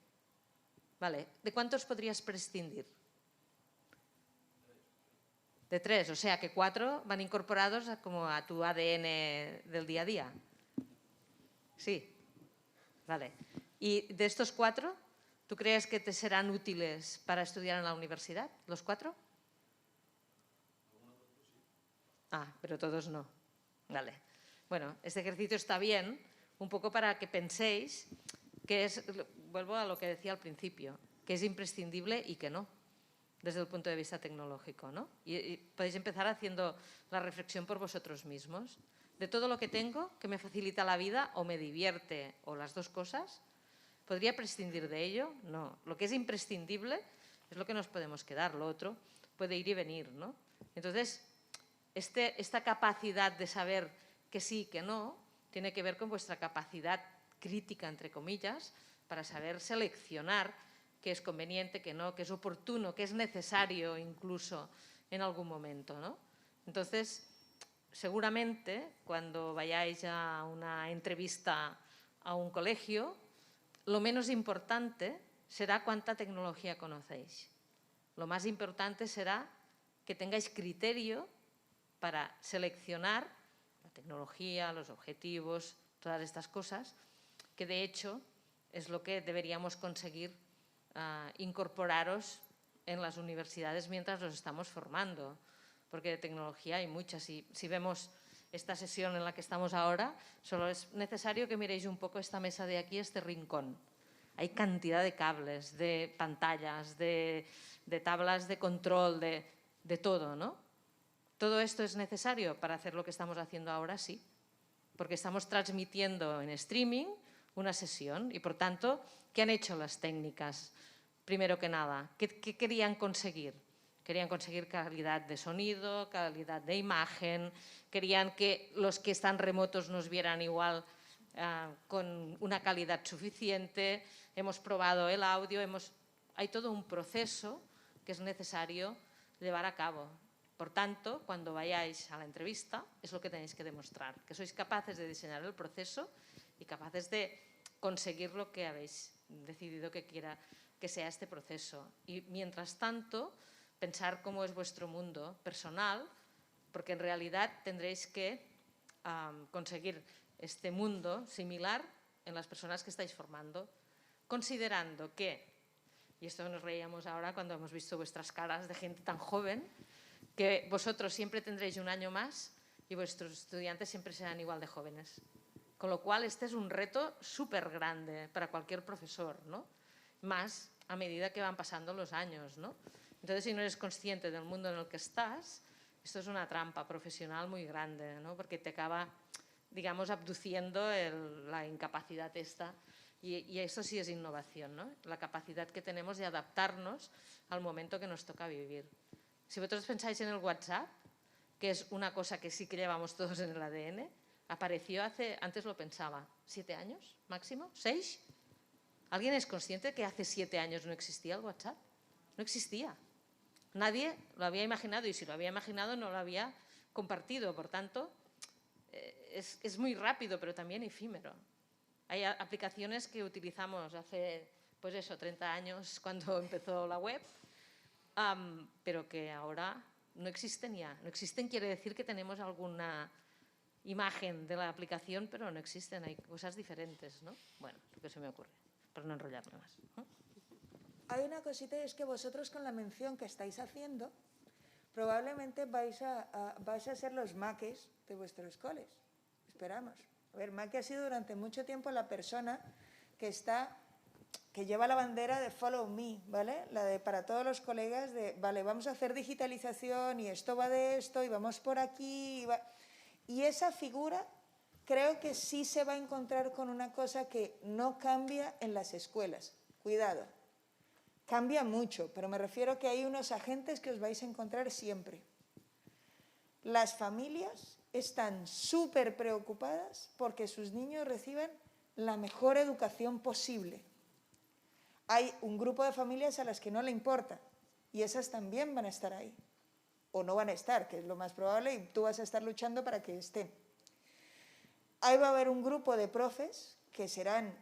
Vale. ¿De cuántos podrías prescindir? De 3, o sea que 4 van incorporados como a tu ADN del día a día. Sí. Vale. Y de estos 4, ¿Tú crees que te serán útiles para estudiar en la universidad, los 4? Ah, pero todos no. Vale. Bueno, este ejercicio está bien, un poco para que penséis que es, vuelvo a lo que decía al principio, que es imprescindible y que no, desde el punto de vista tecnológico, ¿no? Y podéis empezar haciendo la reflexión por vosotros mismos. De todo lo que tengo, que me facilita la vida o me divierte, o las dos cosas, ¿podría prescindir de ello? No. Lo que es imprescindible es lo que nos podemos quedar, lo otro puede ir y venir, ¿no? Entonces, esta capacidad de saber que sí, que no, tiene que ver con vuestra capacidad crítica, entre comillas, para saber seleccionar qué es conveniente, qué no, qué es oportuno, qué es necesario incluso en algún momento, ¿no? Entonces, seguramente cuando vayáis a una entrevista a un colegio, lo menos importante será cuánta tecnología conocéis. Lo más importante será que tengáis criterio para seleccionar la tecnología, los objetivos, todas estas cosas, que de hecho es lo que deberíamos conseguir incorporaros en las universidades mientras los estamos formando, porque de tecnología hay muchas. Y si vemos esta sesión en la que estamos ahora, solo es necesario que miréis un poco esta mesa de aquí, este rincón. Hay cantidad de cables, de pantallas, de tablas de control, de todo, ¿no? ¿Todo esto es necesario para hacer lo que estamos haciendo ahora? Sí, porque estamos transmitiendo en streaming una sesión y, por tanto, ¿qué han hecho las técnicas? Primero que nada, ¿qué querían conseguir? Querían conseguir calidad de sonido, calidad de imagen, querían que los que están remotos nos vieran igual con una calidad suficiente, hemos probado el audio, hay todo un proceso que es necesario llevar a cabo. Por tanto, cuando vayáis a la entrevista, es lo que tenéis que demostrar, que sois capaces de diseñar el proceso y capaces de conseguir lo que habéis decidido que sea este proceso. Y mientras tanto, pensar cómo es vuestro mundo personal, porque en realidad tendréis que conseguir este mundo similar en las personas que estáis formando, considerando que, y esto nos reíamos ahora cuando hemos visto vuestras caras de gente tan joven, que vosotros siempre tendréis un año más y vuestros estudiantes siempre serán igual de jóvenes. Con lo cual, este es un reto súper grande para cualquier profesor, ¿no? Más a medida que van pasando los años, ¿no? Entonces, si no eres consciente del mundo en el que estás, esto es una trampa profesional muy grande, ¿no? Porque te acaba, digamos, abduciendo la incapacidad esta. Y eso sí es innovación, ¿no? La capacidad que tenemos de adaptarnos al momento que nos toca vivir. Si vosotros pensáis en el WhatsApp, que es una cosa que sí que llevamos todos en el ADN, apareció antes lo pensaba, 7 años máximo, 6. ¿Alguien es consciente de que hace 7 años no existía el WhatsApp? No existía. Nadie lo había imaginado y si lo había imaginado no lo había compartido. Por tanto, es muy rápido, pero también efímero. Hay aplicaciones que utilizamos hace, pues eso, 30 años cuando empezó la web, pero que ahora no existen ya. No existen quiere decir que tenemos alguna imagen de la aplicación, pero no existen, hay cosas diferentes, ¿no? Bueno, lo que se me ocurre, para no enrollarme más, ¿no? Hay una cosita, y es que vosotros con la mención que estáis haciendo, probablemente vais a ser los maques de vuestros coles. Esperamos. A ver, maque ha sido durante mucho tiempo la persona que lleva la bandera de follow me, ¿vale? La de para todos los colegas de, vale, vamos a hacer digitalización y esto va de esto y vamos por aquí. Y esa figura creo que sí se va a encontrar con una cosa que no cambia en las escuelas. Cuidado. Cambia mucho, pero me refiero que hay unos agentes que os vais a encontrar siempre. Las familias están súper preocupadas porque sus niños reciban la mejor educación posible. Hay un grupo de familias a las que no le importa y esas también van a estar ahí. O no van a estar, que es lo más probable, y tú vas a estar luchando para que estén. Ahí va a haber un grupo de profes que serán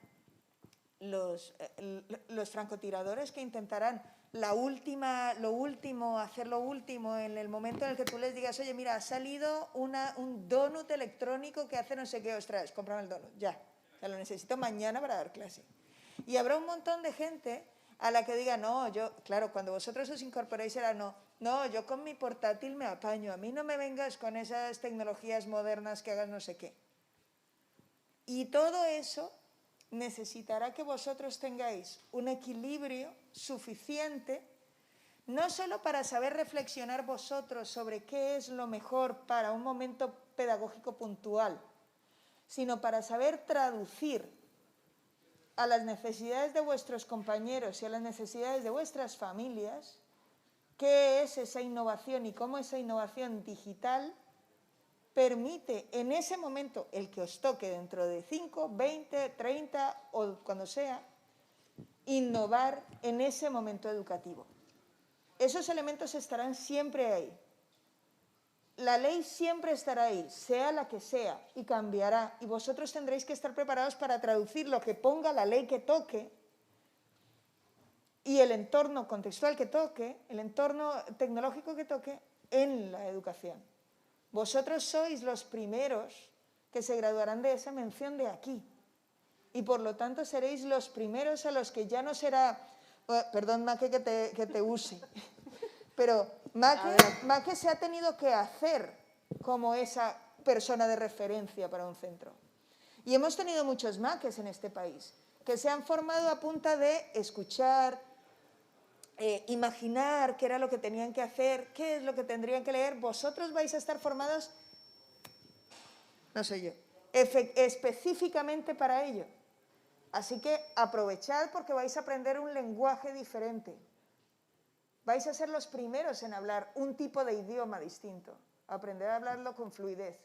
los francotiradores que intentarán hacer lo último en el momento en el que tú les digas, oye, mira, ha salido un donut electrónico que hace no sé qué, cómprame el donut, ya lo necesito mañana para dar clase. Y habrá un montón de gente a la que diga, no, yo, claro, cuando vosotros os incorporáis era no, yo con mi portátil me apaño, a mí no me vengas con esas tecnologías modernas que hagas no sé qué. Y todo eso necesitará que vosotros tengáis un equilibrio suficiente, no solo para saber reflexionar vosotros sobre qué es lo mejor para un momento pedagógico puntual, sino para saber traducir a las necesidades de vuestros compañeros y a las necesidades de vuestras familias qué es esa innovación y cómo esa innovación digital permite en ese momento, el que os toque dentro de 5, 20, 30 o cuando sea, innovar en ese momento educativo. Esos elementos estarán siempre ahí. La ley siempre estará ahí, sea la que sea, y cambiará. Y vosotros tendréis que estar preparados para traducir lo que ponga la ley que toque y el entorno contextual que toque, el entorno tecnológico que toque en la educación. Vosotros sois los primeros que se graduarán de esa mención de aquí. Y por lo tanto seréis los primeros a los que ya no será, perdón Maque que te use, pero Maque se ha tenido que hacer como esa persona de referencia para un centro. Y hemos tenido muchos Maques en este país que se han formado a punta de escuchar, imaginar qué era lo que tenían que hacer, qué es lo que tendrían que leer. Vosotros vais a estar formados, no sé yo, específicamente para ello. Así que aprovechad porque vais a aprender un lenguaje diferente. Vais a ser los primeros en hablar un tipo de idioma distinto. Aprender a hablarlo con fluidez,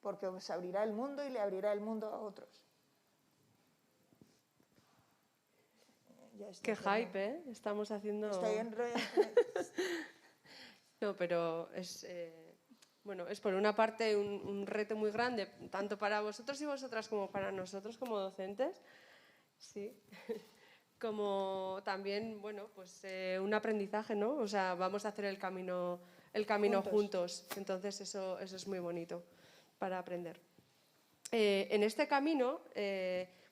porque os abrirá el mundo y le abrirá el mundo a otros. Qué hype, ¿eh? Estamos haciendo... Estoy en rollo. No, pero es, bueno, es por una parte un reto muy grande, tanto para vosotros y vosotras como para nosotros como docentes, sí, como también, bueno, pues un aprendizaje, ¿no? O sea, vamos a hacer el camino juntos. Entonces eso es muy bonito para aprender. En este camino,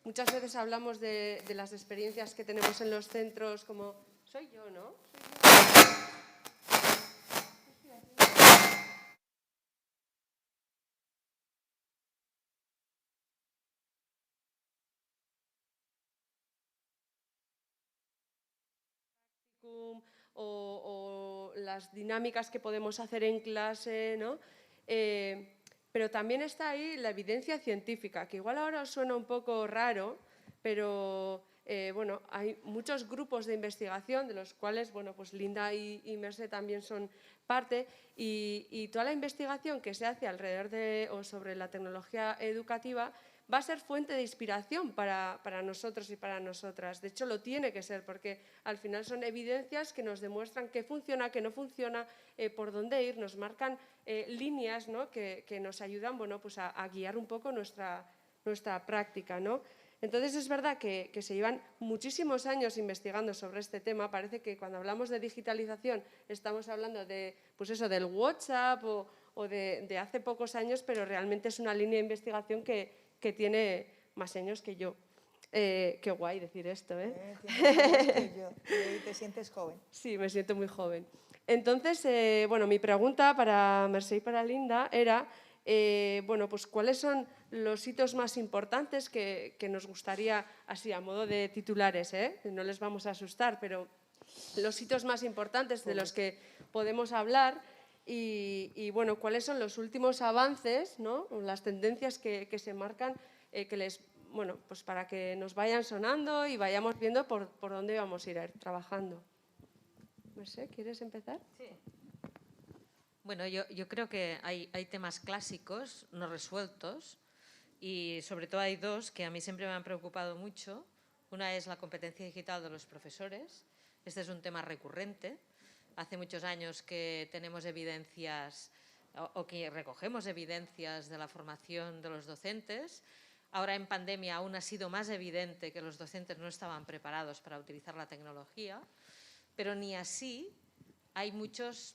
muchas veces hablamos de las experiencias que tenemos en los centros, como, soy yo, ¿no? O las dinámicas que podemos hacer en clase, ¿no? Pero también está ahí la evidencia científica, que igual ahora os suena un poco raro, pero bueno, hay muchos grupos de investigación de los cuales, bueno, pues Linda y Mercè también son parte, y toda la investigación que se hace alrededor de o sobre la tecnología educativa va a ser fuente de inspiración para nosotros y para nosotras. De hecho, lo tiene que ser, porque al final son evidencias que nos demuestran qué funciona, qué no funciona, por dónde ir, nos marcan líneas, ¿no? que nos ayudan, bueno, pues a guiar un poco nuestra práctica, ¿no? Entonces, es verdad que se llevan muchísimos años investigando sobre este tema. Parece que cuando hablamos de digitalización estamos hablando de, pues eso, del WhatsApp o de hace pocos años, pero realmente es una línea de investigación que tiene más años que yo. Qué guay decir esto, ¿eh? Tienes más años que yo, y te sientes joven. Sí, me siento muy joven. Entonces, bueno, mi pregunta para Mercè y para Linda era, bueno, pues ¿cuáles son los hitos más importantes que nos gustaría, así a modo de titulares, no les vamos a asustar, pero los hitos más importantes de los que podemos hablar y bueno, cuáles son los últimos avances, ¿no? Las tendencias que se marcan, que les, bueno, pues para que nos vayan sonando y vayamos viendo por dónde vamos a ir trabajando. Mercè, ¿quieres empezar? Sí. Bueno, yo creo que hay temas clásicos no resueltos y sobre todo hay dos que a mí siempre me han preocupado mucho. Una es la competencia digital de los profesores. Este es un tema recurrente. Hace muchos años que tenemos evidencias o que recogemos evidencias de la formación de los docentes. Ahora en pandemia aún ha sido más evidente que los docentes no estaban preparados para utilizar la tecnología, pero ni así hay muchos,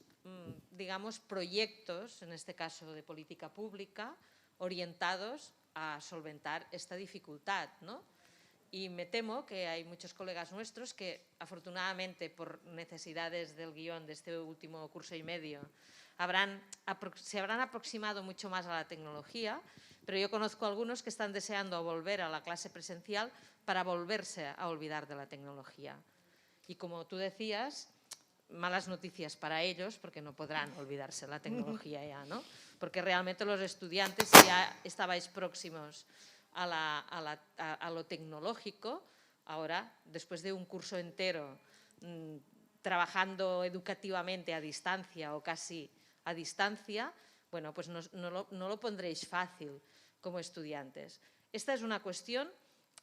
digamos, proyectos, en este caso de política pública, orientados a solventar esta dificultad, ¿no? Y me temo que hay muchos colegas nuestros que, afortunadamente, por necesidades del guión de este último curso y medio, se habrán aproximado mucho más a la tecnología, pero yo conozco algunos que están deseando volver a la clase presencial para volverse a olvidar de la tecnología. Y como tú decías, malas noticias para ellos, porque no podrán olvidarse de la tecnología ya, ¿no? Porque realmente los estudiantes, si ya estabais próximos a lo tecnológico, ahora, después de un curso entero trabajando educativamente a distancia o casi a distancia, bueno, pues no lo pondréis fácil como estudiantes. Esta es una cuestión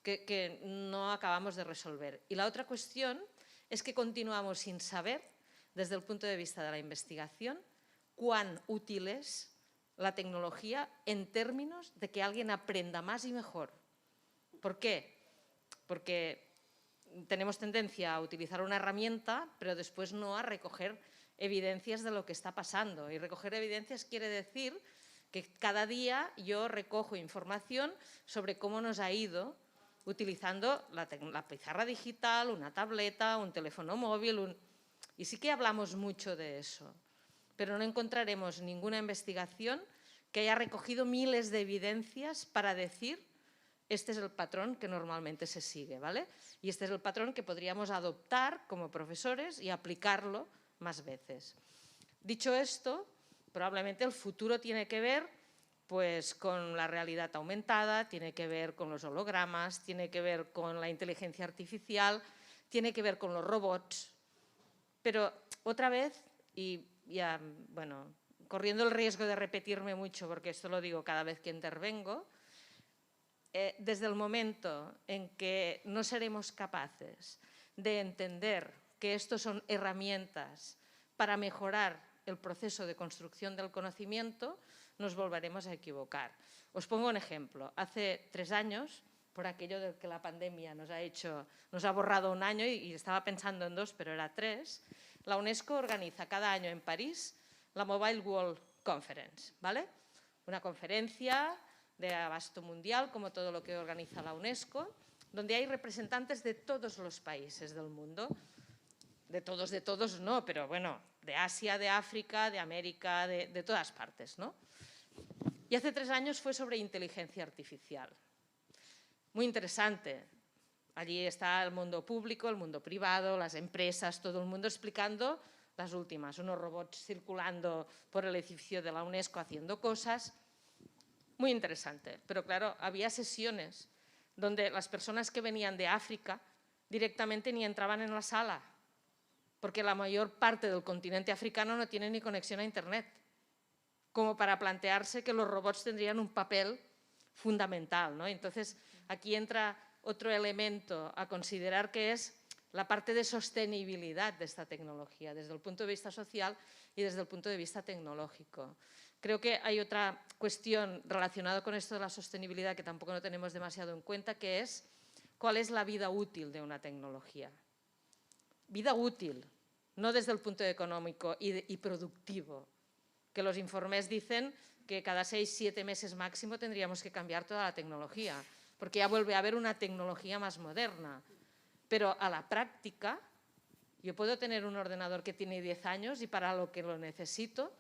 que no acabamos de resolver. Y la otra cuestión es que continuamos sin saber, desde el punto de vista de la investigación, cuán útil es la tecnología en términos de que alguien aprenda más y mejor. ¿Por qué? Porque tenemos tendencia a utilizar una herramienta, pero después no a recoger evidencias de lo que está pasando. Y recoger evidencias quiere decir que cada día yo recojo información sobre cómo nos ha ido utilizando la pizarra digital, una tableta, un teléfono móvil. Y sí que hablamos mucho de eso, pero no encontraremos ninguna investigación que haya recogido miles de evidencias para decir este es el patrón que normalmente se sigue, ¿vale? Y este es el patrón que podríamos adoptar como profesores y aplicarlo más veces. Dicho esto, probablemente el futuro tiene que ver pues, con la realidad aumentada, tiene que ver con los hologramas, tiene que ver con la inteligencia artificial, tiene que ver con los robots. Pero otra vez, y ya, bueno, corriendo el riesgo de repetirme mucho, porque esto lo digo cada vez que intervengo, desde el momento en que no seremos capaces de entender que estos son herramientas para mejorar el proceso de construcción del conocimiento, nos volveremos a equivocar. Os pongo un ejemplo. Hace 3 años, por aquello de que la pandemia nos ha borrado un año y estaba pensando en 2, pero era 3, la UNESCO organiza cada año en París la Mobile World Conference, ¿vale? Una conferencia de abasto mundial, como todo lo que organiza la UNESCO, donde hay representantes de todos los países del mundo. De todos no, pero bueno, de Asia, de África, de América, de todas partes, ¿no? Y hace 3 años fue sobre inteligencia artificial. Muy interesante. Allí está el mundo público, el mundo privado, las empresas, todo el mundo explicando las últimas. Unos robots circulando por el edificio de la UNESCO haciendo cosas. Muy interesante. Pero claro, había sesiones donde las personas que venían de África directamente ni entraban en la sala, porque la mayor parte del continente africano no tiene ni conexión a Internet, como para plantearse que los robots tendrían un papel fundamental, ¿no? Entonces, aquí entra otro elemento a considerar, que es la parte de sostenibilidad de esta tecnología, desde el punto de vista social y desde el punto de vista tecnológico. Creo que hay otra cuestión relacionada con esto de la sostenibilidad que tampoco no tenemos demasiado en cuenta, que es cuál es la vida útil de una tecnología. Vida útil, no desde el punto económico y productivo, que los informes dicen que cada 6-7 meses máximo tendríamos que cambiar toda la tecnología, porque ya vuelve a haber una tecnología más moderna. Pero a la práctica, yo puedo tener un ordenador que tiene 10 años y para lo que lo necesito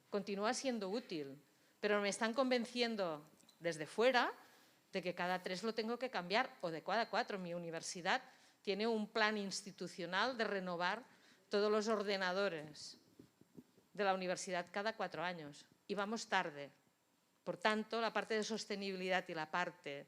continúa siendo útil, pero me están convenciendo desde fuera de que cada 3 lo tengo que cambiar o de cada 4. Mi universidad tiene un plan institucional de renovar todos los ordenadores de la universidad cada 4 años y vamos tarde. Por tanto, la parte de sostenibilidad y la parte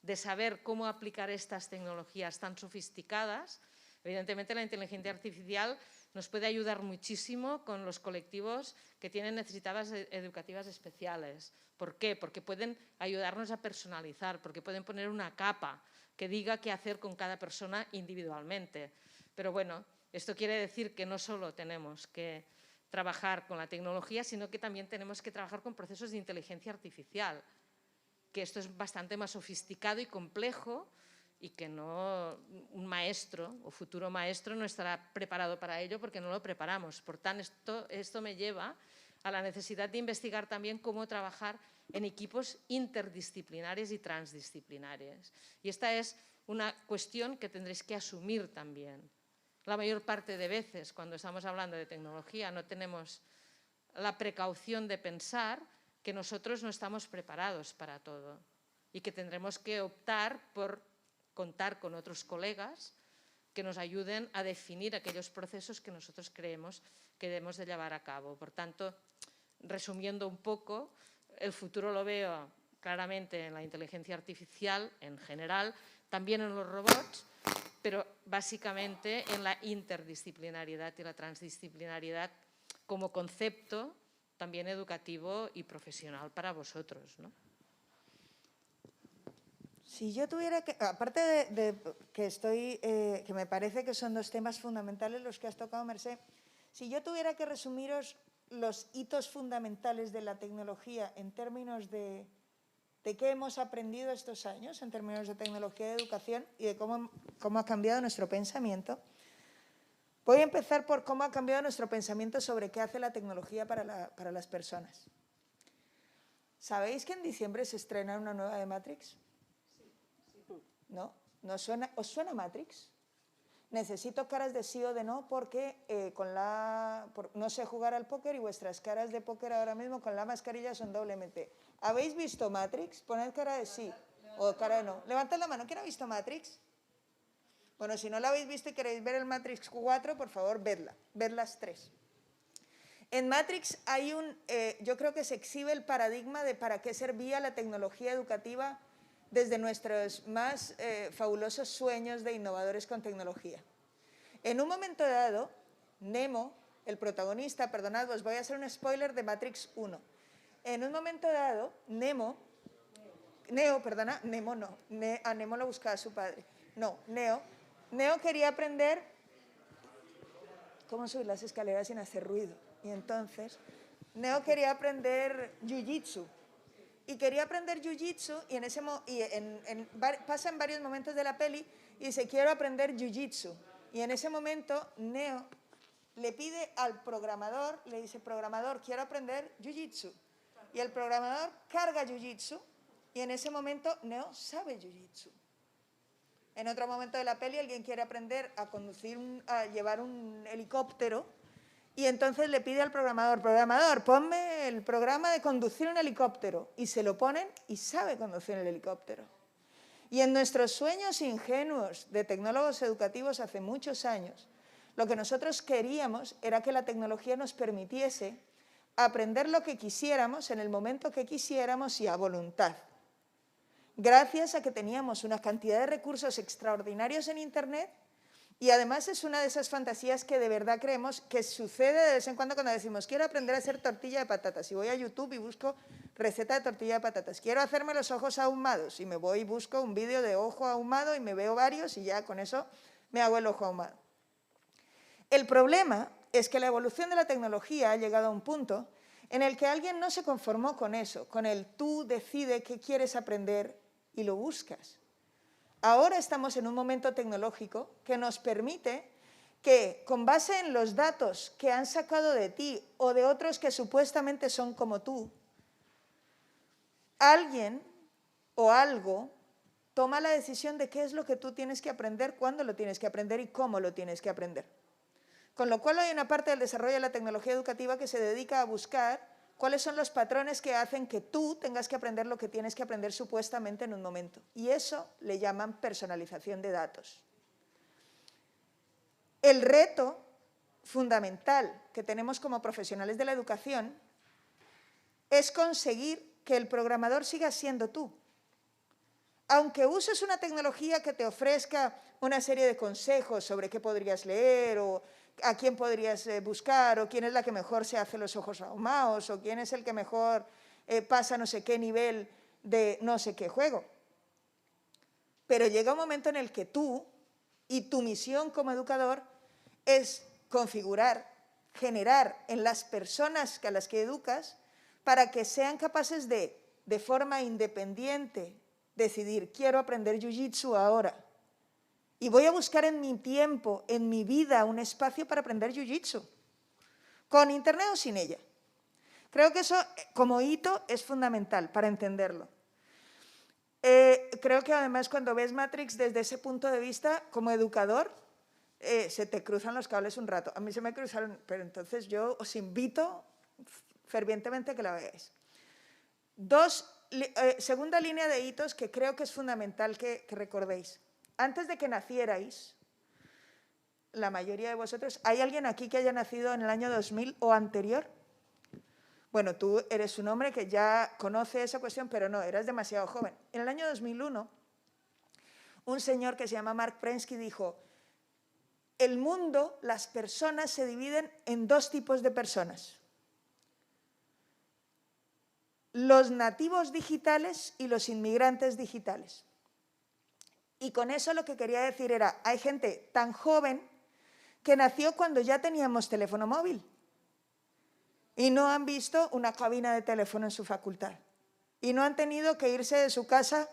de saber cómo aplicar estas tecnologías tan sofisticadas, evidentemente la inteligencia artificial nos puede ayudar muchísimo con los colectivos que tienen necesidades educativas especiales. ¿Por qué? Porque pueden ayudarnos a personalizar, porque pueden poner una capa que diga qué hacer con cada persona individualmente. Pero bueno, esto quiere decir que no solo tenemos que trabajar con la tecnología, sino que también tenemos que trabajar con procesos de inteligencia artificial, que esto es bastante más sofisticado y complejo y que no un maestro o futuro maestro no estará preparado para ello porque no lo preparamos. Por tanto, esto me lleva a la necesidad de investigar también cómo trabajar en equipos interdisciplinares y transdisciplinares. Y esta es una cuestión que tendréis que asumir también. La mayor parte de veces, cuando estamos hablando de tecnología, no tenemos la precaución de pensar que nosotros no estamos preparados para todo y que tendremos que optar por contar con otros colegas que nos ayuden a definir aquellos procesos que nosotros creemos que debemos de llevar a cabo. Por tanto, resumiendo un poco, el futuro lo veo claramente en la inteligencia artificial en general, también en los robots, pero básicamente en la interdisciplinariedad y la transdisciplinariedad como concepto también educativo y profesional para vosotros, ¿no? Si yo tuviera que, aparte de que me parece que son dos temas fundamentales los que has tocado, Mercé, si yo tuviera que resumiros los hitos fundamentales de la tecnología en términos de qué hemos aprendido estos años, en términos de tecnología de educación y de cómo ha cambiado nuestro pensamiento, voy a empezar por cómo ha cambiado nuestro pensamiento sobre qué hace la tecnología para las personas. ¿Sabéis que en diciembre se estrena una nueva de Matrix? ¿No? ¿No suena? ¿Os suena Matrix? Necesito caras de sí o de no porque no sé jugar al póker y vuestras caras de póker ahora mismo con la mascarilla son doblemente. ¿Habéis visto Matrix? Poned cara de sí o cara de no. Levantad la mano. ¿Quién ha visto Matrix? Bueno, si no la habéis visto y queréis ver el Matrix 4, por favor, vedla. Ved las 3. En Matrix hay yo creo que se exhibe el paradigma de para qué servía la tecnología educativa desde nuestros más fabulosos sueños de innovadores con tecnología. En un momento dado, Nemo, el protagonista, perdonad, os voy a hacer un spoiler de Matrix 1. En un momento dado, Nemo lo buscaba su padre. No, Neo quería aprender cómo subir las escaleras sin hacer ruido. Y entonces, Neo quería aprender Jiu-Jitsu. Y quería aprender Jiu-Jitsu y pasa en varios momentos de la peli y dice, quiero aprender Jiu-Jitsu. Y en ese momento, Neo le pide al programador, le dice, programador, quiero aprender Jiu-Jitsu. Y el programador carga Jiu-Jitsu y en ese momento Neo sabe Jiu-Jitsu. En otro momento de la peli alguien quiere aprender a llevar un helicóptero y entonces le pide al programador, ponme el programa de conducir un helicóptero. Y se lo ponen y sabe conducir el helicóptero. Y en nuestros sueños ingenuos de tecnólogos educativos hace muchos años, lo que nosotros queríamos era que la tecnología nos permitiese aprender lo que quisiéramos en el momento que quisiéramos y a voluntad. Gracias a que teníamos una cantidad de recursos extraordinarios en Internet y además es una de esas fantasías que de verdad creemos que sucede de vez en cuando decimos quiero aprender a hacer tortilla de patatas y voy a YouTube y busco receta de tortilla de patatas. Quiero hacerme los ojos ahumados y me voy y busco un vídeo de ojo ahumado y me veo varios y ya con eso me hago el ojo ahumado. El problema es que la evolución de la tecnología ha llegado a un punto en el que alguien no se conformó con eso, con el tú decide qué quieres aprender y lo buscas. Ahora estamos en un momento tecnológico que nos permite que, con base en los datos que han sacado de ti o de otros que supuestamente son como tú, alguien o algo toma la decisión de qué es lo que tú tienes que aprender, cuándo lo tienes que aprender y cómo lo tienes que aprender. Con lo cual hay una parte del desarrollo de la tecnología educativa que se dedica a buscar cuáles son los patrones que hacen que tú tengas que aprender lo que tienes que aprender supuestamente en un momento. Y eso le llaman personalización de datos. El reto fundamental que tenemos como profesionales de la educación es conseguir que el programador siga siendo tú. Aunque uses una tecnología que te ofrezca una serie de consejos sobre qué podrías leer o a quién podrías buscar o quién es la que mejor se hace los ojos ahumados o quién es el que mejor pasa no sé qué nivel de no sé qué juego. Pero llega un momento en el que tú y tu misión como educador es configurar, generar en las personas a las que educas para que sean capaces de forma independiente, decidir, quiero aprender Jiu-Jitsu ahora. Y voy a buscar en mi tiempo, en mi vida, un espacio para aprender Jiu-Jitsu, con Internet o sin ella. Creo que eso, como hito, es fundamental para entenderlo. creo que además cuando ves Matrix desde ese punto de vista, como educador, se te cruzan los cables un rato. A mí se me cruzaron, pero entonces yo os invito fervientemente a que la veáis. Segunda línea de hitos que creo que es fundamental que recordéis. Antes de que nacierais, la mayoría de vosotros, ¿hay alguien aquí que haya nacido en el año 2000 o anterior? Bueno, tú eres un hombre que ya conoce esa cuestión, pero no, eras demasiado joven. En el año 2001, un señor que se llama Mark Prensky dijo: el mundo, las personas se dividen en dos tipos de personas: los nativos digitales y los inmigrantes digitales. Y con eso lo que quería decir era, hay gente tan joven que nació cuando ya teníamos teléfono móvil y no han visto una cabina de teléfono en su facultad y no han tenido que irse de su casa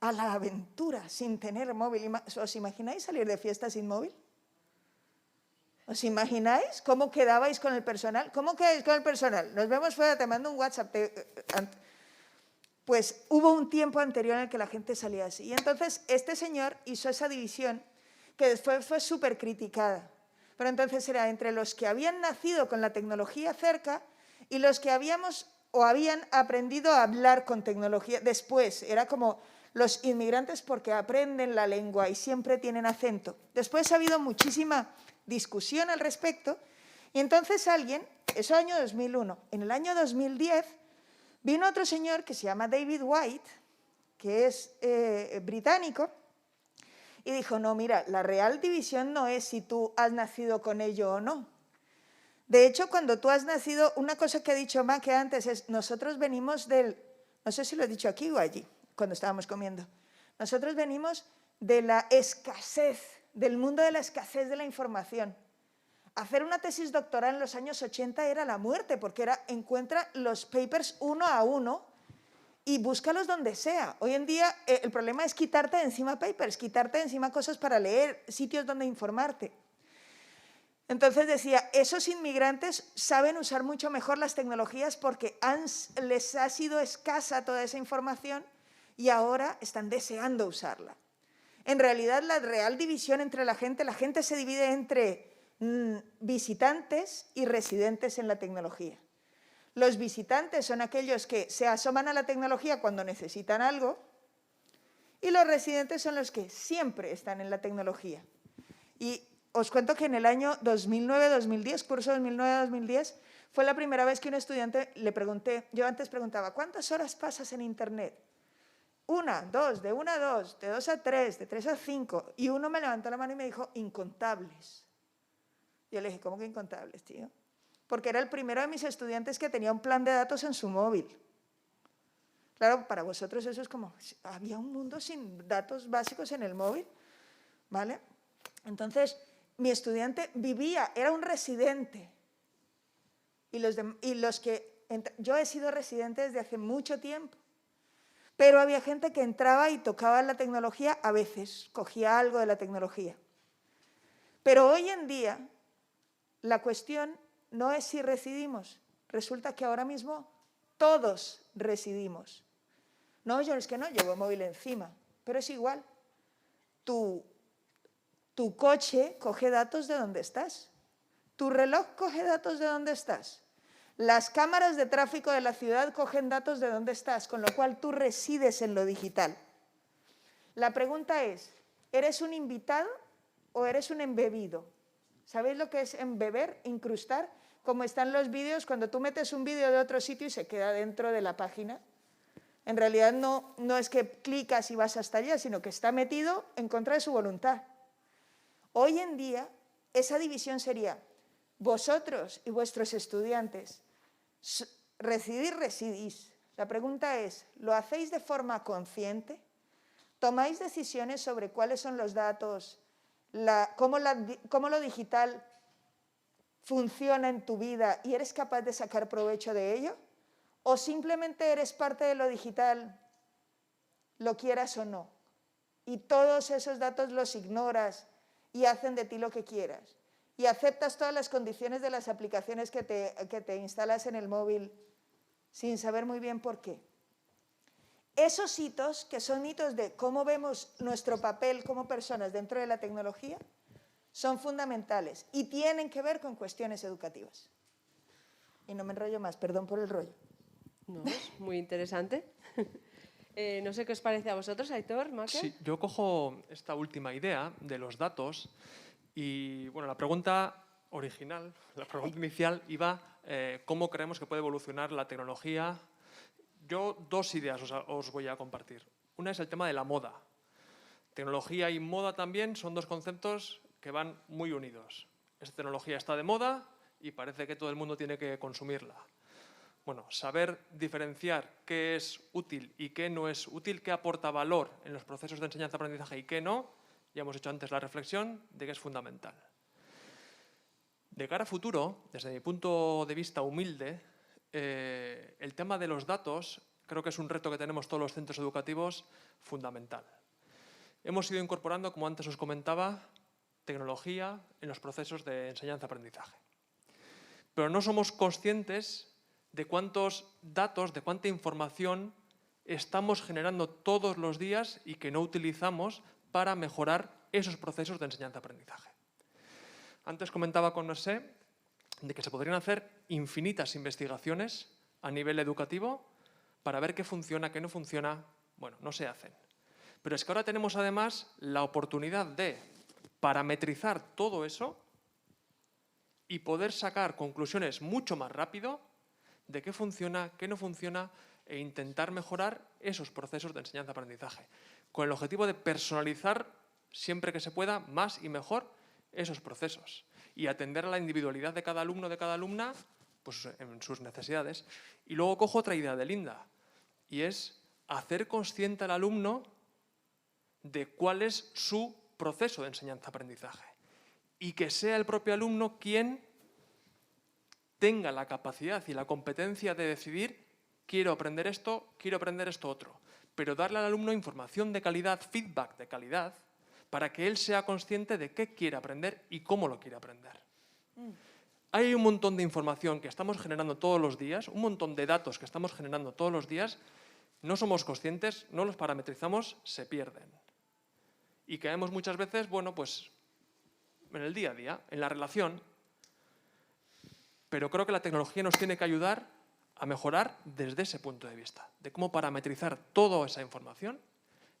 a la aventura sin tener móvil. ¿Os imagináis salir de fiesta sin móvil? ¿Os imagináis cómo quedabais con el personal? ¿Cómo quedáis con el personal? Nos vemos fuera, te mando un WhatsApp. Pues hubo un tiempo anterior en el que la gente salía así. Y entonces este señor hizo esa división que después fue súper criticada. Pero entonces era entre los que habían nacido con la tecnología cerca y los que habían aprendido a hablar con tecnología después. Era como los inmigrantes porque aprenden la lengua y siempre tienen acento. Después ha habido muchísima discusión al respecto y entonces alguien, eso año 2001, en el año 2010 vino otro señor que se llama David White, que es británico, y dijo, no, mira, la real división no es si tú has nacido con ello o no. De hecho, cuando tú has nacido, una cosa que ha dicho Mac antes es, nosotros venimos del, no sé si lo he dicho aquí o allí, cuando estábamos comiendo, nosotros venimos de la escasez, del mundo de la escasez de la información. Hacer una tesis doctoral en los años 80 era la muerte, porque encuentra los papers uno a uno y búscalos donde sea. Hoy en día el problema es quitarte de encima papers, quitarte de encima cosas para leer, sitios donde informarte. Entonces decía, esos inmigrantes saben usar mucho mejor las tecnologías porque les ha sido escasa toda esa información y ahora están deseando usarla. En realidad, la real división entre la gente se divide entre visitantes y residentes en la tecnología. Los visitantes son aquellos que se asoman a la tecnología cuando necesitan algo y los residentes son los que siempre están en la tecnología. Y os cuento que en el año 2009-2010, curso 2009-2010, fue la primera vez que un estudiante le pregunté, yo antes preguntaba, ¿cuántas horas pasas en Internet? 1, 2, de 1 a 2, de 2 a 3, de 3 a 5. Y uno me levantó la mano y me dijo, incontables. Yo le dije, ¿cómo que incontables, tío? Porque era el primero de mis estudiantes que tenía un plan de datos en su móvil. Claro, para vosotros eso es como, había un mundo sin datos básicos en el móvil, ¿vale? Entonces, mi estudiante vivía, era un residente. Yo he sido residente desde hace mucho tiempo, pero había gente que entraba y tocaba la tecnología a veces, cogía algo de la tecnología. Pero hoy en día, la cuestión no es si residimos. Resulta que ahora mismo todos residimos. No, yo es que no llevo móvil encima, pero es igual. Tu coche coge datos de dónde estás. Tu reloj coge datos de dónde estás. Las cámaras de tráfico de la ciudad cogen datos de dónde estás, con lo cual tú resides en lo digital. La pregunta es, ¿eres un invitado o eres un embebido? ¿Sabéis lo que es embeber, incrustar? Como están los vídeos, cuando tú metes un vídeo de otro sitio y se queda dentro de la página. En realidad no es que clicas y vas hasta allá, sino que está metido en contra de su voluntad. Hoy en día, esa división sería vosotros y vuestros estudiantes. Residís. La pregunta es, ¿lo hacéis de forma consciente? ¿Tomáis decisiones sobre cuáles son los datos, cómo lo digital funciona en tu vida y eres capaz de sacar provecho de ello? ¿O simplemente eres parte de lo digital, lo quieras o no? Y todos esos datos los ignoras y hacen de ti lo que quieras. Y aceptas todas las condiciones de las aplicaciones que te instalas en el móvil sin saber muy bien por qué. Esos hitos, que son hitos de cómo vemos nuestro papel como personas dentro de la tecnología, son fundamentales y tienen que ver con cuestiones educativas. Y no me enrollo más, perdón por el rollo. No, es muy interesante. No sé qué os parece a vosotros, Aitor, Make. Sí, yo cojo esta última idea de los datos y, bueno, la pregunta original, la pregunta inicial iba ¿cómo creemos que puede evolucionar la tecnología? Yo dos ideas os voy a compartir. Una es el tema de la moda. Tecnología y moda también son dos conceptos que van muy unidos. Esta tecnología está de moda y parece que todo el mundo tiene que consumirla. Bueno, saber diferenciar qué es útil y qué no es útil, qué aporta valor en los procesos de enseñanza-aprendizaje y qué no, ya hemos hecho antes la reflexión de que es fundamental. De cara a futuro, desde mi punto de vista humilde, el tema de los datos creo que es un reto que tenemos todos los centros educativos fundamental. Hemos ido incorporando, como antes os comentaba, tecnología en los procesos de enseñanza-aprendizaje. Pero no somos conscientes de cuántos datos, de cuánta información estamos generando todos los días y que no utilizamos para mejorar esos procesos de enseñanza-aprendizaje. Antes comentaba con José de que se podrían hacer infinitas investigaciones a nivel educativo para ver qué funciona, qué no funciona. Bueno, no se hacen. Pero es que ahora tenemos además la oportunidad de parametrizar todo eso y poder sacar conclusiones mucho más rápido de qué funciona, qué no funciona e intentar mejorar esos procesos de enseñanza-aprendizaje, con el objetivo de personalizar siempre que se pueda más y mejor esos procesos y atender a la individualidad de cada alumno, de cada alumna, pues en sus necesidades. Y luego cojo otra idea de Linda y es hacer consciente al alumno de cuál es su proceso de enseñanza-aprendizaje y que sea el propio alumno quien tenga la capacidad y la competencia de decidir quiero aprender esto otro, pero darle al alumno información de calidad, feedback de calidad, para que él sea consciente de qué quiere aprender y cómo lo quiere aprender. Hay un montón de información que estamos generando todos los días, un montón de datos que estamos generando todos los días, no somos conscientes, no los parametrizamos, se pierden. Y caemos muchas veces, bueno, pues en el día a día, en la relación. Pero creo que la tecnología nos tiene que ayudar a mejorar desde ese punto de vista, de cómo parametrizar toda esa información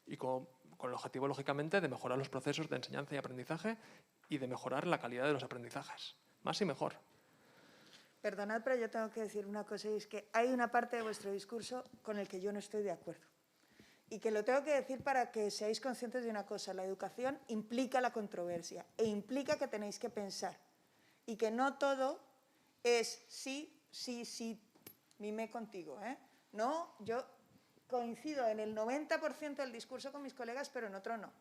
y con el objetivo, lógicamente, de mejorar los procesos de enseñanza y aprendizaje y de mejorar la calidad de los aprendizajes. Más y mejor. Perdonad, pero yo tengo que decir una cosa, y es que hay una parte de vuestro discurso con el que yo no estoy de acuerdo. Y que lo tengo que decir para que seáis conscientes de una cosa. La educación implica la controversia e implica que tenéis que pensar. Y que no todo es sí, sí, sí, mimé contigo. No, yo coincido en el 90% del discurso con mis colegas, pero en otro no.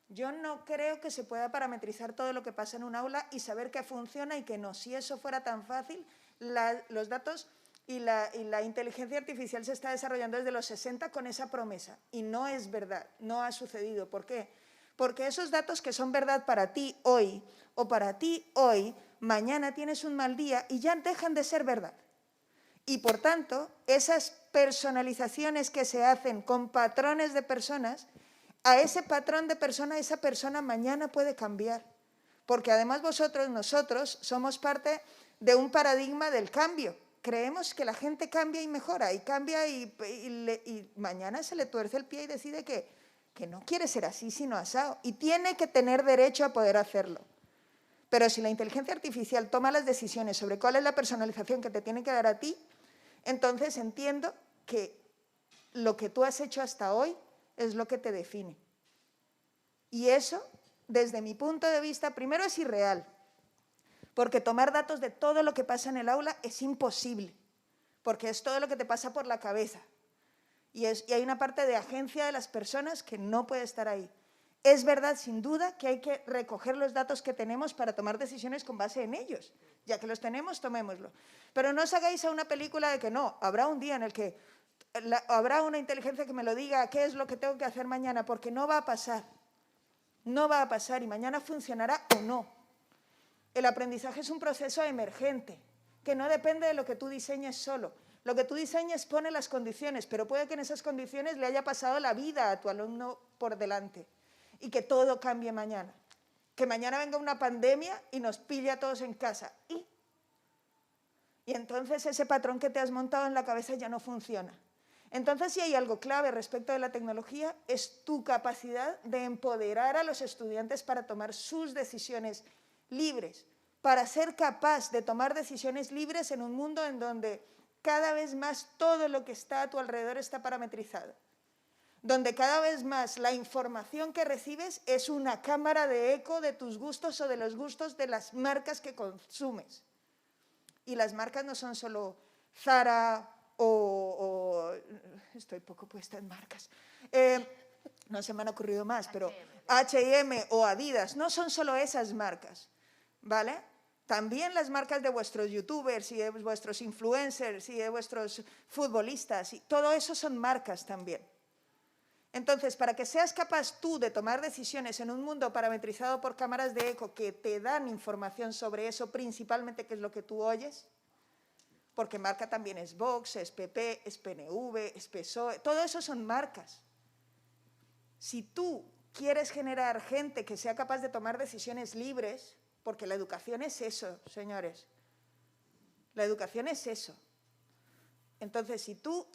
Yo no creo que se pueda parametrizar todo lo que pasa en un aula y saber qué funciona y qué no. Si eso fuera tan fácil, los datos y la inteligencia artificial se está desarrollando desde los 60 con esa promesa. Y no es verdad, no ha sucedido. ¿Por qué? Porque esos datos que son verdad para ti hoy o para ti hoy, mañana tienes un mal día y ya dejan de ser verdad. Y por tanto, esas personalizaciones que se hacen con patrones de personas, a ese patrón de persona, esa persona mañana puede cambiar. Porque además nosotros somos parte de un paradigma del cambio. Creemos que la gente cambia y mejora, y cambia y mañana se le tuerce el pie y decide que no quiere ser así, sino asado. Y tiene que tener derecho a poder hacerlo. Pero si la inteligencia artificial toma las decisiones sobre cuál es la personalización que te tiene que dar a ti, entonces entiendo que lo que tú has hecho hasta hoy es lo que te define. Y eso, desde mi punto de vista, primero es irreal, porque tomar datos de todo lo que pasa en el aula es imposible, porque es todo lo que te pasa por la cabeza. Y hay una parte de agencia de las personas que no puede estar ahí. Es verdad, sin duda, que hay que recoger los datos que tenemos para tomar decisiones con base en ellos. Ya que los tenemos, tomémoslo. Pero no os hagáis a una película de que no, habrá un día en el que habrá una inteligencia que me lo diga qué es lo que tengo que hacer mañana, porque no va a pasar. No va a pasar y mañana funcionará o no. El aprendizaje es un proceso emergente, que no depende de lo que tú diseñes solo. Lo que tú diseñes pone las condiciones, pero puede que en esas condiciones le haya pasado la vida a tu alumno por delante y que todo cambie mañana. Que mañana venga una pandemia y nos pille a todos en casa. Y entonces ese patrón que te has montado en la cabeza ya no funciona. Entonces, si hay algo clave respecto de la tecnología, es tu capacidad de empoderar a los estudiantes para tomar sus decisiones libres, para ser capaz de tomar decisiones libres en un mundo en donde cada vez más todo lo que está a tu alrededor está parametrizado, donde cada vez más la información que recibes es una cámara de eco de tus gustos o de los gustos de las marcas que consumes. Y las marcas no son solo Zara o estoy poco puesta en marcas, no se me han ocurrido más, pero H&M o Adidas, no son solo esas marcas, ¿vale? También las marcas de vuestros youtubers y de vuestros influencers y de vuestros futbolistas, y todo eso son marcas también. Entonces, para que seas capaz tú de tomar decisiones en un mundo parametrizado por cámaras de eco que te dan información sobre eso, principalmente qué es lo que tú oyes, porque marca también es Vox, es PP, es PNV, es PSOE, todo eso son marcas. Si tú quieres generar gente que sea capaz de tomar decisiones libres, porque la educación es eso, señores, la educación es eso. Entonces,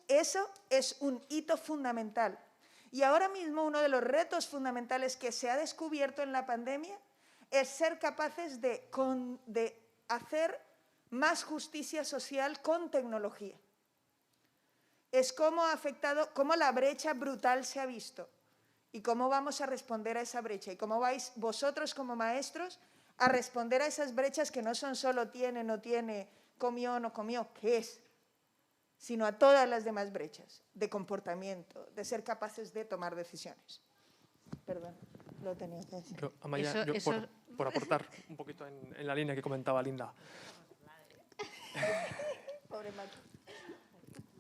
eso es un hito fundamental. Y ahora mismo uno de los retos fundamentales que se ha descubierto en la pandemia es ser capaces de hacer más justicia social con tecnología. Es cómo ha afectado, cómo la brecha brutal se ha visto y cómo vamos a responder a esa brecha y cómo vais vosotros como maestros a responder a esas brechas que no son solo tiene, no tiene, comió, no comió, ¿qué es? Sino a todas las demás brechas de comportamiento, de ser capaces de tomar decisiones. Perdón, lo tenía que decir. Amaya, por aportar un poquito en la línea que comentaba Linda. Pobre Maki.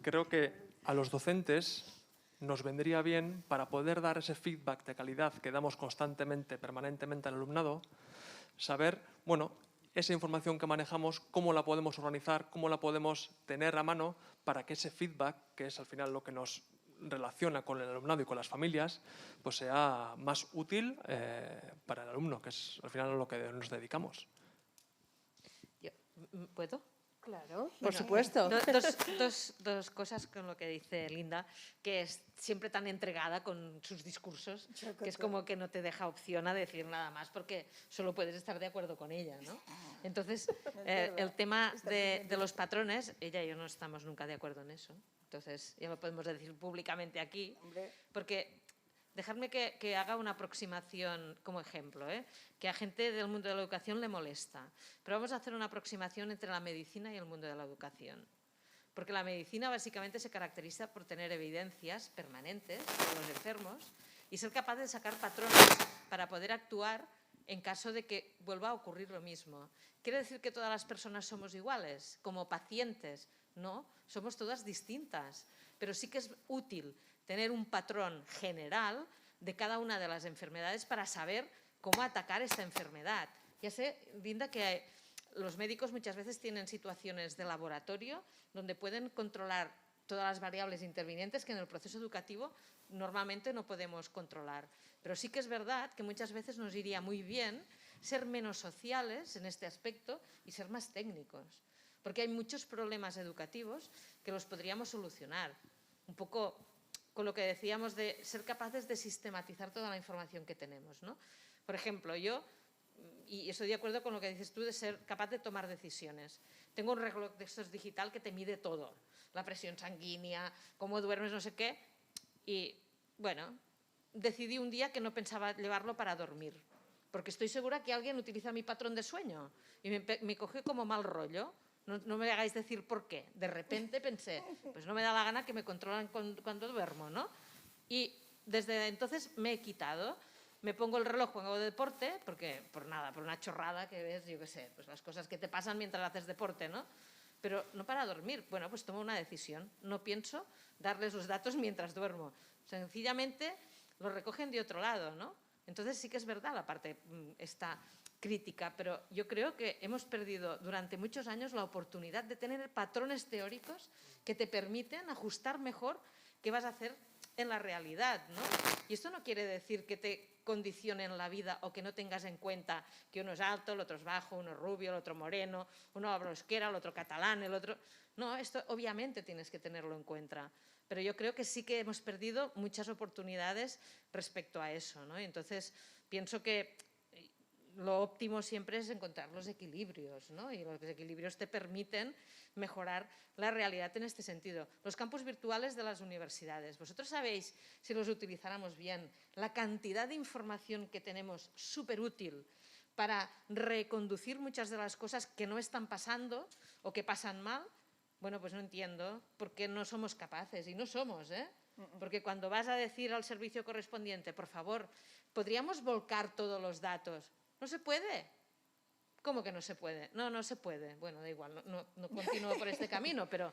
Creo que a los docentes nos vendría bien, para poder dar ese feedback de calidad que damos constantemente, permanentemente al alumnado, saber, bueno, esa información que manejamos, cómo la podemos organizar, cómo la podemos tener a mano para que ese feedback, que es al final lo que nos relaciona con el alumnado y con las familias, pues sea más útil para el alumno, que es al final a lo que nos dedicamos. ¿Puedo? Claro, por supuesto. Dos cosas con lo que dice Linda, que es siempre tan entregada con sus discursos, que es como que no te deja opción a decir nada más porque solo puedes estar de acuerdo con ella, ¿no? Entonces, el tema de los patrones, ella y yo no estamos nunca de acuerdo en eso. Entonces, ya lo podemos decir públicamente aquí, porque dejadme que haga una aproximación como ejemplo, que a gente del mundo de la educación le molesta. Pero vamos a hacer una aproximación entre la medicina y el mundo de la educación. Porque la medicina básicamente se caracteriza por tener evidencias permanentes de los enfermos y ser capaz de sacar patrones para poder actuar en caso de que vuelva a ocurrir lo mismo. ¿Quiere decir que todas las personas somos iguales, como pacientes? No, somos todas distintas, pero sí que es útil tener un patrón general de cada una de las enfermedades para saber cómo atacar esta enfermedad. Ya sé, Linda, que los médicos muchas veces tienen situaciones de laboratorio donde pueden controlar todas las variables intervinientes que en el proceso educativo normalmente no podemos controlar. Pero sí que es verdad que muchas veces nos iría muy bien ser menos sociales en este aspecto y ser más técnicos. Porque hay muchos problemas educativos que los podríamos solucionar. Un poco con lo que decíamos de ser capaces de sistematizar toda la información que tenemos, ¿no? Por ejemplo, yo, y estoy de acuerdo con lo que dices tú, de ser capaz de tomar decisiones. Tengo un reloj de estos digital que te mide todo, la presión sanguínea, cómo duermes, no sé qué, y bueno, decidí un día que no pensaba llevarlo para dormir, porque estoy segura que alguien utiliza mi patrón de sueño y me cogió como mal rollo. No me hagáis decir por qué. De repente pensé, pues no me da la gana que me controlan cuando duermo, ¿no? Y desde entonces me he quitado. Me pongo el reloj cuando hago deporte, porque por nada, por una chorrada que ves, yo qué sé, pues las cosas que te pasan mientras haces deporte, ¿no? Pero no para dormir. Bueno, pues tomo una decisión. No pienso darles los datos mientras duermo. Sencillamente los recogen de otro lado, ¿no? Entonces sí que es verdad la parte esta crítica, pero yo creo que hemos perdido durante muchos años la oportunidad de tener patrones teóricos que te permiten ajustar mejor qué vas a hacer en la realidad, ¿no? Y esto no quiere decir que te condicionen la vida o que no tengas en cuenta que uno es alto, el otro es bajo, uno es rubio, el otro moreno, uno habla euskera, el otro catalán, el otro... No, esto obviamente tienes que tenerlo en cuenta. Pero yo creo que sí que hemos perdido muchas oportunidades respecto a eso, ¿no? Y entonces pienso que lo óptimo siempre es encontrar los equilibrios, ¿no? Y los equilibrios te permiten mejorar la realidad en este sentido. Los campus virtuales de las universidades. Vosotros sabéis, si los utilizáramos bien, la cantidad de información que tenemos súper útil para reconducir muchas de las cosas que no están pasando o que pasan mal. Bueno, pues no entiendo por qué no somos capaces, y no somos, ¿eh? Porque cuando vas a decir al servicio correspondiente, por favor, ¿podríamos volcar todos los datos? No se puede. ¿Cómo que no se puede? No, no se puede. Bueno, da igual, no continúo por este camino, pero...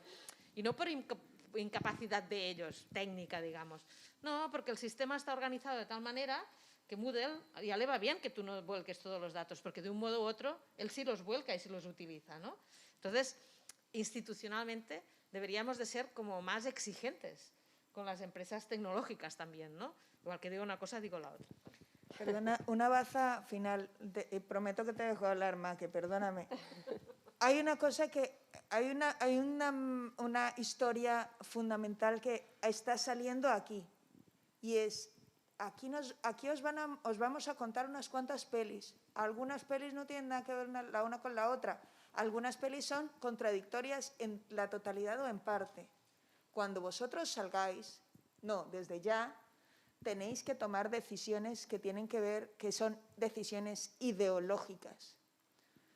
Y no por incapacidad de ellos, técnica, digamos. No, porque el sistema está organizado de tal manera que Moodle ya le va bien que tú no vuelques todos los datos, porque de un modo u otro él sí los vuelca y sí los utiliza, ¿no? Entonces, institucionalmente deberíamos de ser como más exigentes con las empresas tecnológicas también, ¿no? Igual que digo una cosa, digo la otra. Perdona, una baza final. Prometo que te dejo hablar, Maque, perdóname. Hay una cosa que... Hay una historia fundamental que está saliendo aquí. Y es... Aquí os vamos a contar unas cuantas pelis. Algunas pelis no tienen nada que ver la una con la otra. Algunas pelis son contradictorias en la totalidad o en parte. Cuando vosotros salgáis, no, desde ya, tenéis que tomar decisiones que tienen que ver, que son decisiones ideológicas.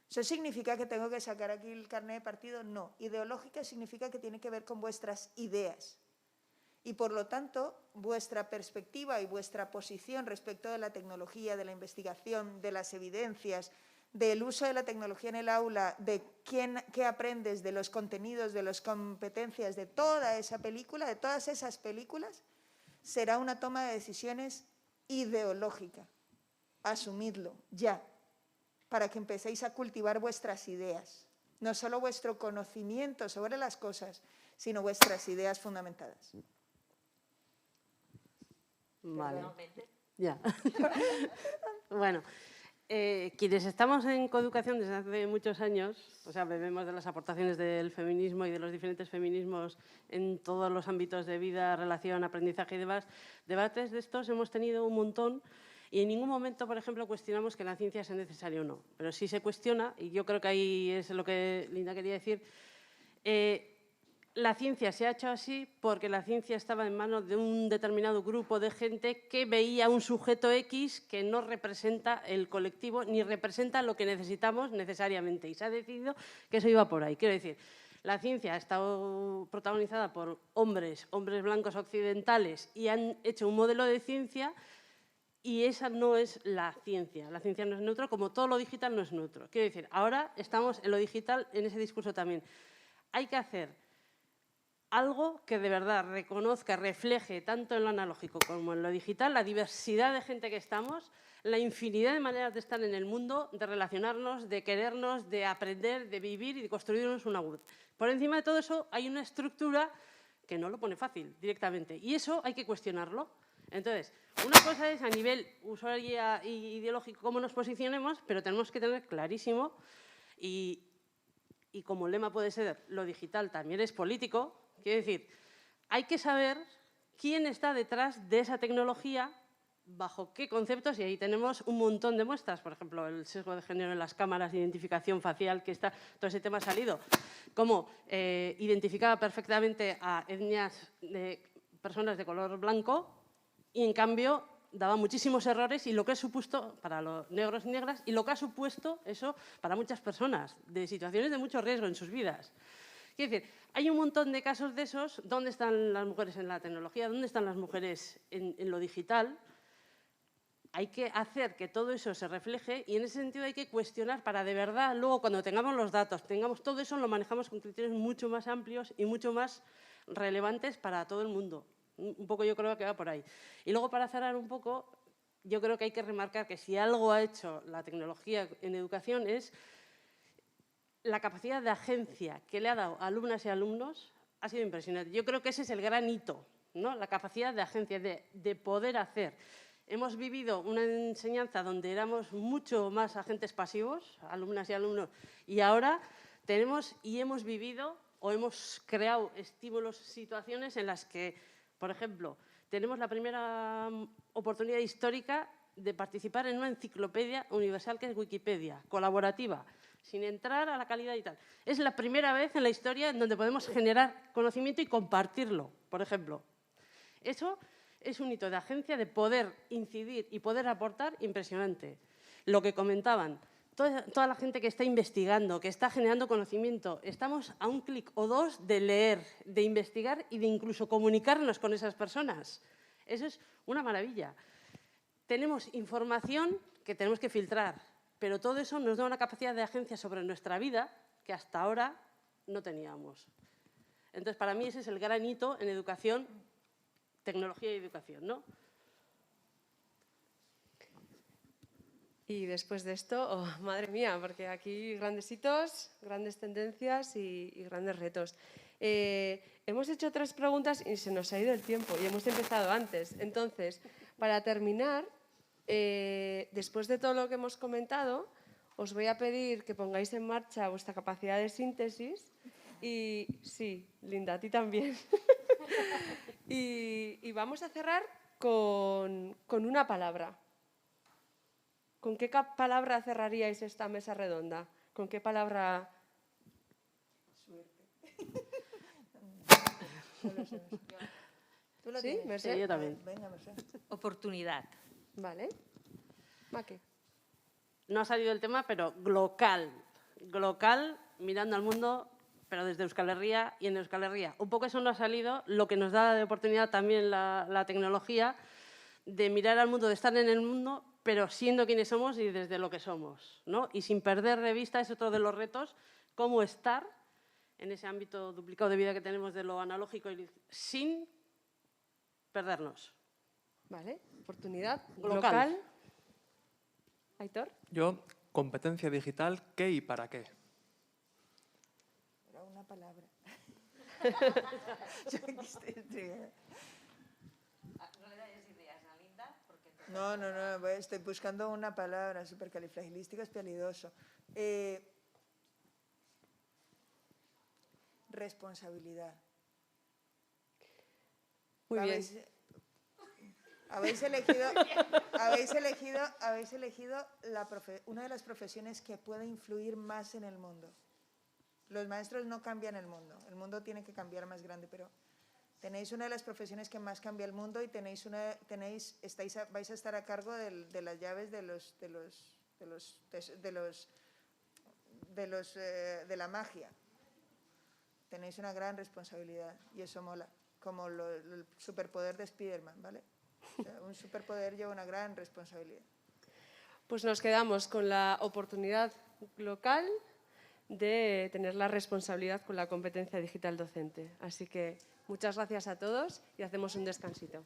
¿Eso significa que tengo que sacar aquí el carnet de partido? No. Ideológica significa que tiene que ver con vuestras ideas. Y por lo tanto, vuestra perspectiva y vuestra posición respecto de la tecnología, de la investigación, de las evidencias, del uso de la tecnología en el aula, de qué aprendes, de los contenidos, de las competencias, de toda esa película, de todas esas películas, será una toma de decisiones ideológica. Asumidlo ya, para que empecéis a cultivar vuestras ideas. No solo vuestro conocimiento sobre las cosas, sino vuestras ideas fundamentadas. Vale. Ya. Bueno, quienes estamos en coeducación desde hace muchos años, o sea, bebemos de las aportaciones del feminismo y de los diferentes feminismos en todos los ámbitos de vida, relación, aprendizaje y demás, debates de estos hemos tenido un montón y en ningún momento, por ejemplo, cuestionamos que la ciencia sea necesaria o no. Pero sí se cuestiona, y yo creo que ahí es lo que Linda quería decir, la ciencia se ha hecho así porque la ciencia estaba en manos de un determinado grupo de gente que veía un sujeto X que no representa el colectivo ni representa lo que necesitamos necesariamente. Y se ha decidido que eso iba por ahí. Quiero decir, la ciencia ha estado protagonizada por hombres blancos occidentales y han hecho un modelo de ciencia y esa no es la ciencia. La ciencia no es neutra, como todo lo digital no es neutro. Quiero decir, ahora estamos en lo digital, en ese discurso también. Hay que hacer algo que de verdad reconozca, refleje tanto en lo analógico como en lo digital la diversidad de gente que estamos, la infinidad de maneras de estar en el mundo, de relacionarnos, de querernos, de aprender, de vivir y de construirnos una web. Por encima de todo eso hay una estructura que no lo pone fácil directamente y eso hay que cuestionarlo. Entonces, una cosa es a nivel usuario e ideológico cómo nos posicionemos, pero tenemos que tener clarísimo y como lema puede ser lo digital también es político. Quiero decir, hay que saber quién está detrás de esa tecnología, bajo qué conceptos, y ahí tenemos un montón de muestras. Por ejemplo, el sesgo de género en las cámaras de identificación facial, que está, todo ese tema ha salido, cómo identificaba perfectamente a etnias de personas de color blanco y, en cambio, daba muchísimos errores y lo que ha supuesto para los negros y negras y lo que ha supuesto eso para muchas personas, de situaciones de mucho riesgo en sus vidas. Quiero decir, hay un montón de casos de esos. ¿Dónde están las mujeres en la tecnología? ¿Dónde están las mujeres en lo digital? Hay que hacer que todo eso se refleje y en ese sentido hay que cuestionar para de verdad, luego cuando tengamos los datos, tengamos todo eso, lo manejamos con criterios mucho más amplios y mucho más relevantes para todo el mundo. Un poco yo creo que va por ahí. Y luego para cerrar un poco, yo creo que hay que remarcar que si algo ha hecho la tecnología en educación es la capacidad de agencia que le ha dado a alumnas y alumnos ha sido impresionante. Yo creo que ese es el gran hito, ¿no? La capacidad de agencia, de poder hacer. Hemos vivido una enseñanza donde éramos mucho más agentes pasivos, alumnas y alumnos, y ahora tenemos y hemos vivido o hemos creado estímulos, situaciones en las que, por ejemplo, tenemos la primera oportunidad histórica de participar en una enciclopedia universal que es Wikipedia, colaborativa, sin entrar a la calidad y tal. Es la primera vez en la historia en donde podemos generar conocimiento y compartirlo, por ejemplo. Eso es un hito de agencia, de poder incidir y poder aportar impresionante. Lo que comentaban, toda la gente que está investigando, que está generando conocimiento, estamos a un clic o dos de leer, de investigar y de incluso comunicarnos con esas personas. Eso es una maravilla. Tenemos información que tenemos que filtrar, pero todo eso nos da una capacidad de agencia sobre nuestra vida que hasta ahora no teníamos. Entonces, para mí ese es el gran hito en educación, tecnología y educación, ¿no? Y después de esto, oh, madre mía, porque aquí grandes hitos, grandes tendencias y grandes retos. Hemos hecho 3 preguntas y se nos ha ido el tiempo y hemos empezado antes. Entonces, para terminar, después de todo lo que hemos comentado, os voy a pedir que pongáis en marcha vuestra capacidad de síntesis y, sí, Linda, a ti también. Y vamos a cerrar con una palabra. ¿Con qué palabra cerraríais esta mesa redonda? ¿Con qué palabra? Suerte. ¿Tú lo ¿Sí? tienes? Mercè? Sí, yo también. Venga, Mercè. Oportunidad. Vale. Maque. No ha salido el tema, pero glocal. Glocal, mirando al mundo, pero desde Euskal Herria y en Euskal Herria. Un poco eso no ha salido, lo que nos da de oportunidad también la tecnología, de mirar al mundo, de estar en el mundo, pero siendo quienes somos y desde lo que somos, ¿no? Y sin perder de vista, es otro de los retos, cómo estar en ese ámbito duplicado de vida que tenemos de lo analógico y sin perdernos. Vale. Oportunidad. Glocal. Local. Aitor. Yo, competencia digital, ¿qué y para qué? Era una palabra. Yo aquí estoy intrigada. No, estoy buscando una palabra, supercalifragilístico espialidoso. Responsabilidad. Muy bien. Habéis elegido una de las profesiones que puede influir más en el mundo. Los maestros no cambian el mundo tiene que cambiar más grande, pero tenéis una de las profesiones que más cambia el mundo y vais a estar a cargo de las llaves de la magia. Tenéis una gran responsabilidad y eso mola, como el superpoder de Spiderman, ¿vale? O sea, un superpoder lleva una gran responsabilidad. Pues nos quedamos con la oportunidad local de tener la responsabilidad con la competencia digital docente. Así que muchas gracias a todos y hacemos un descansito.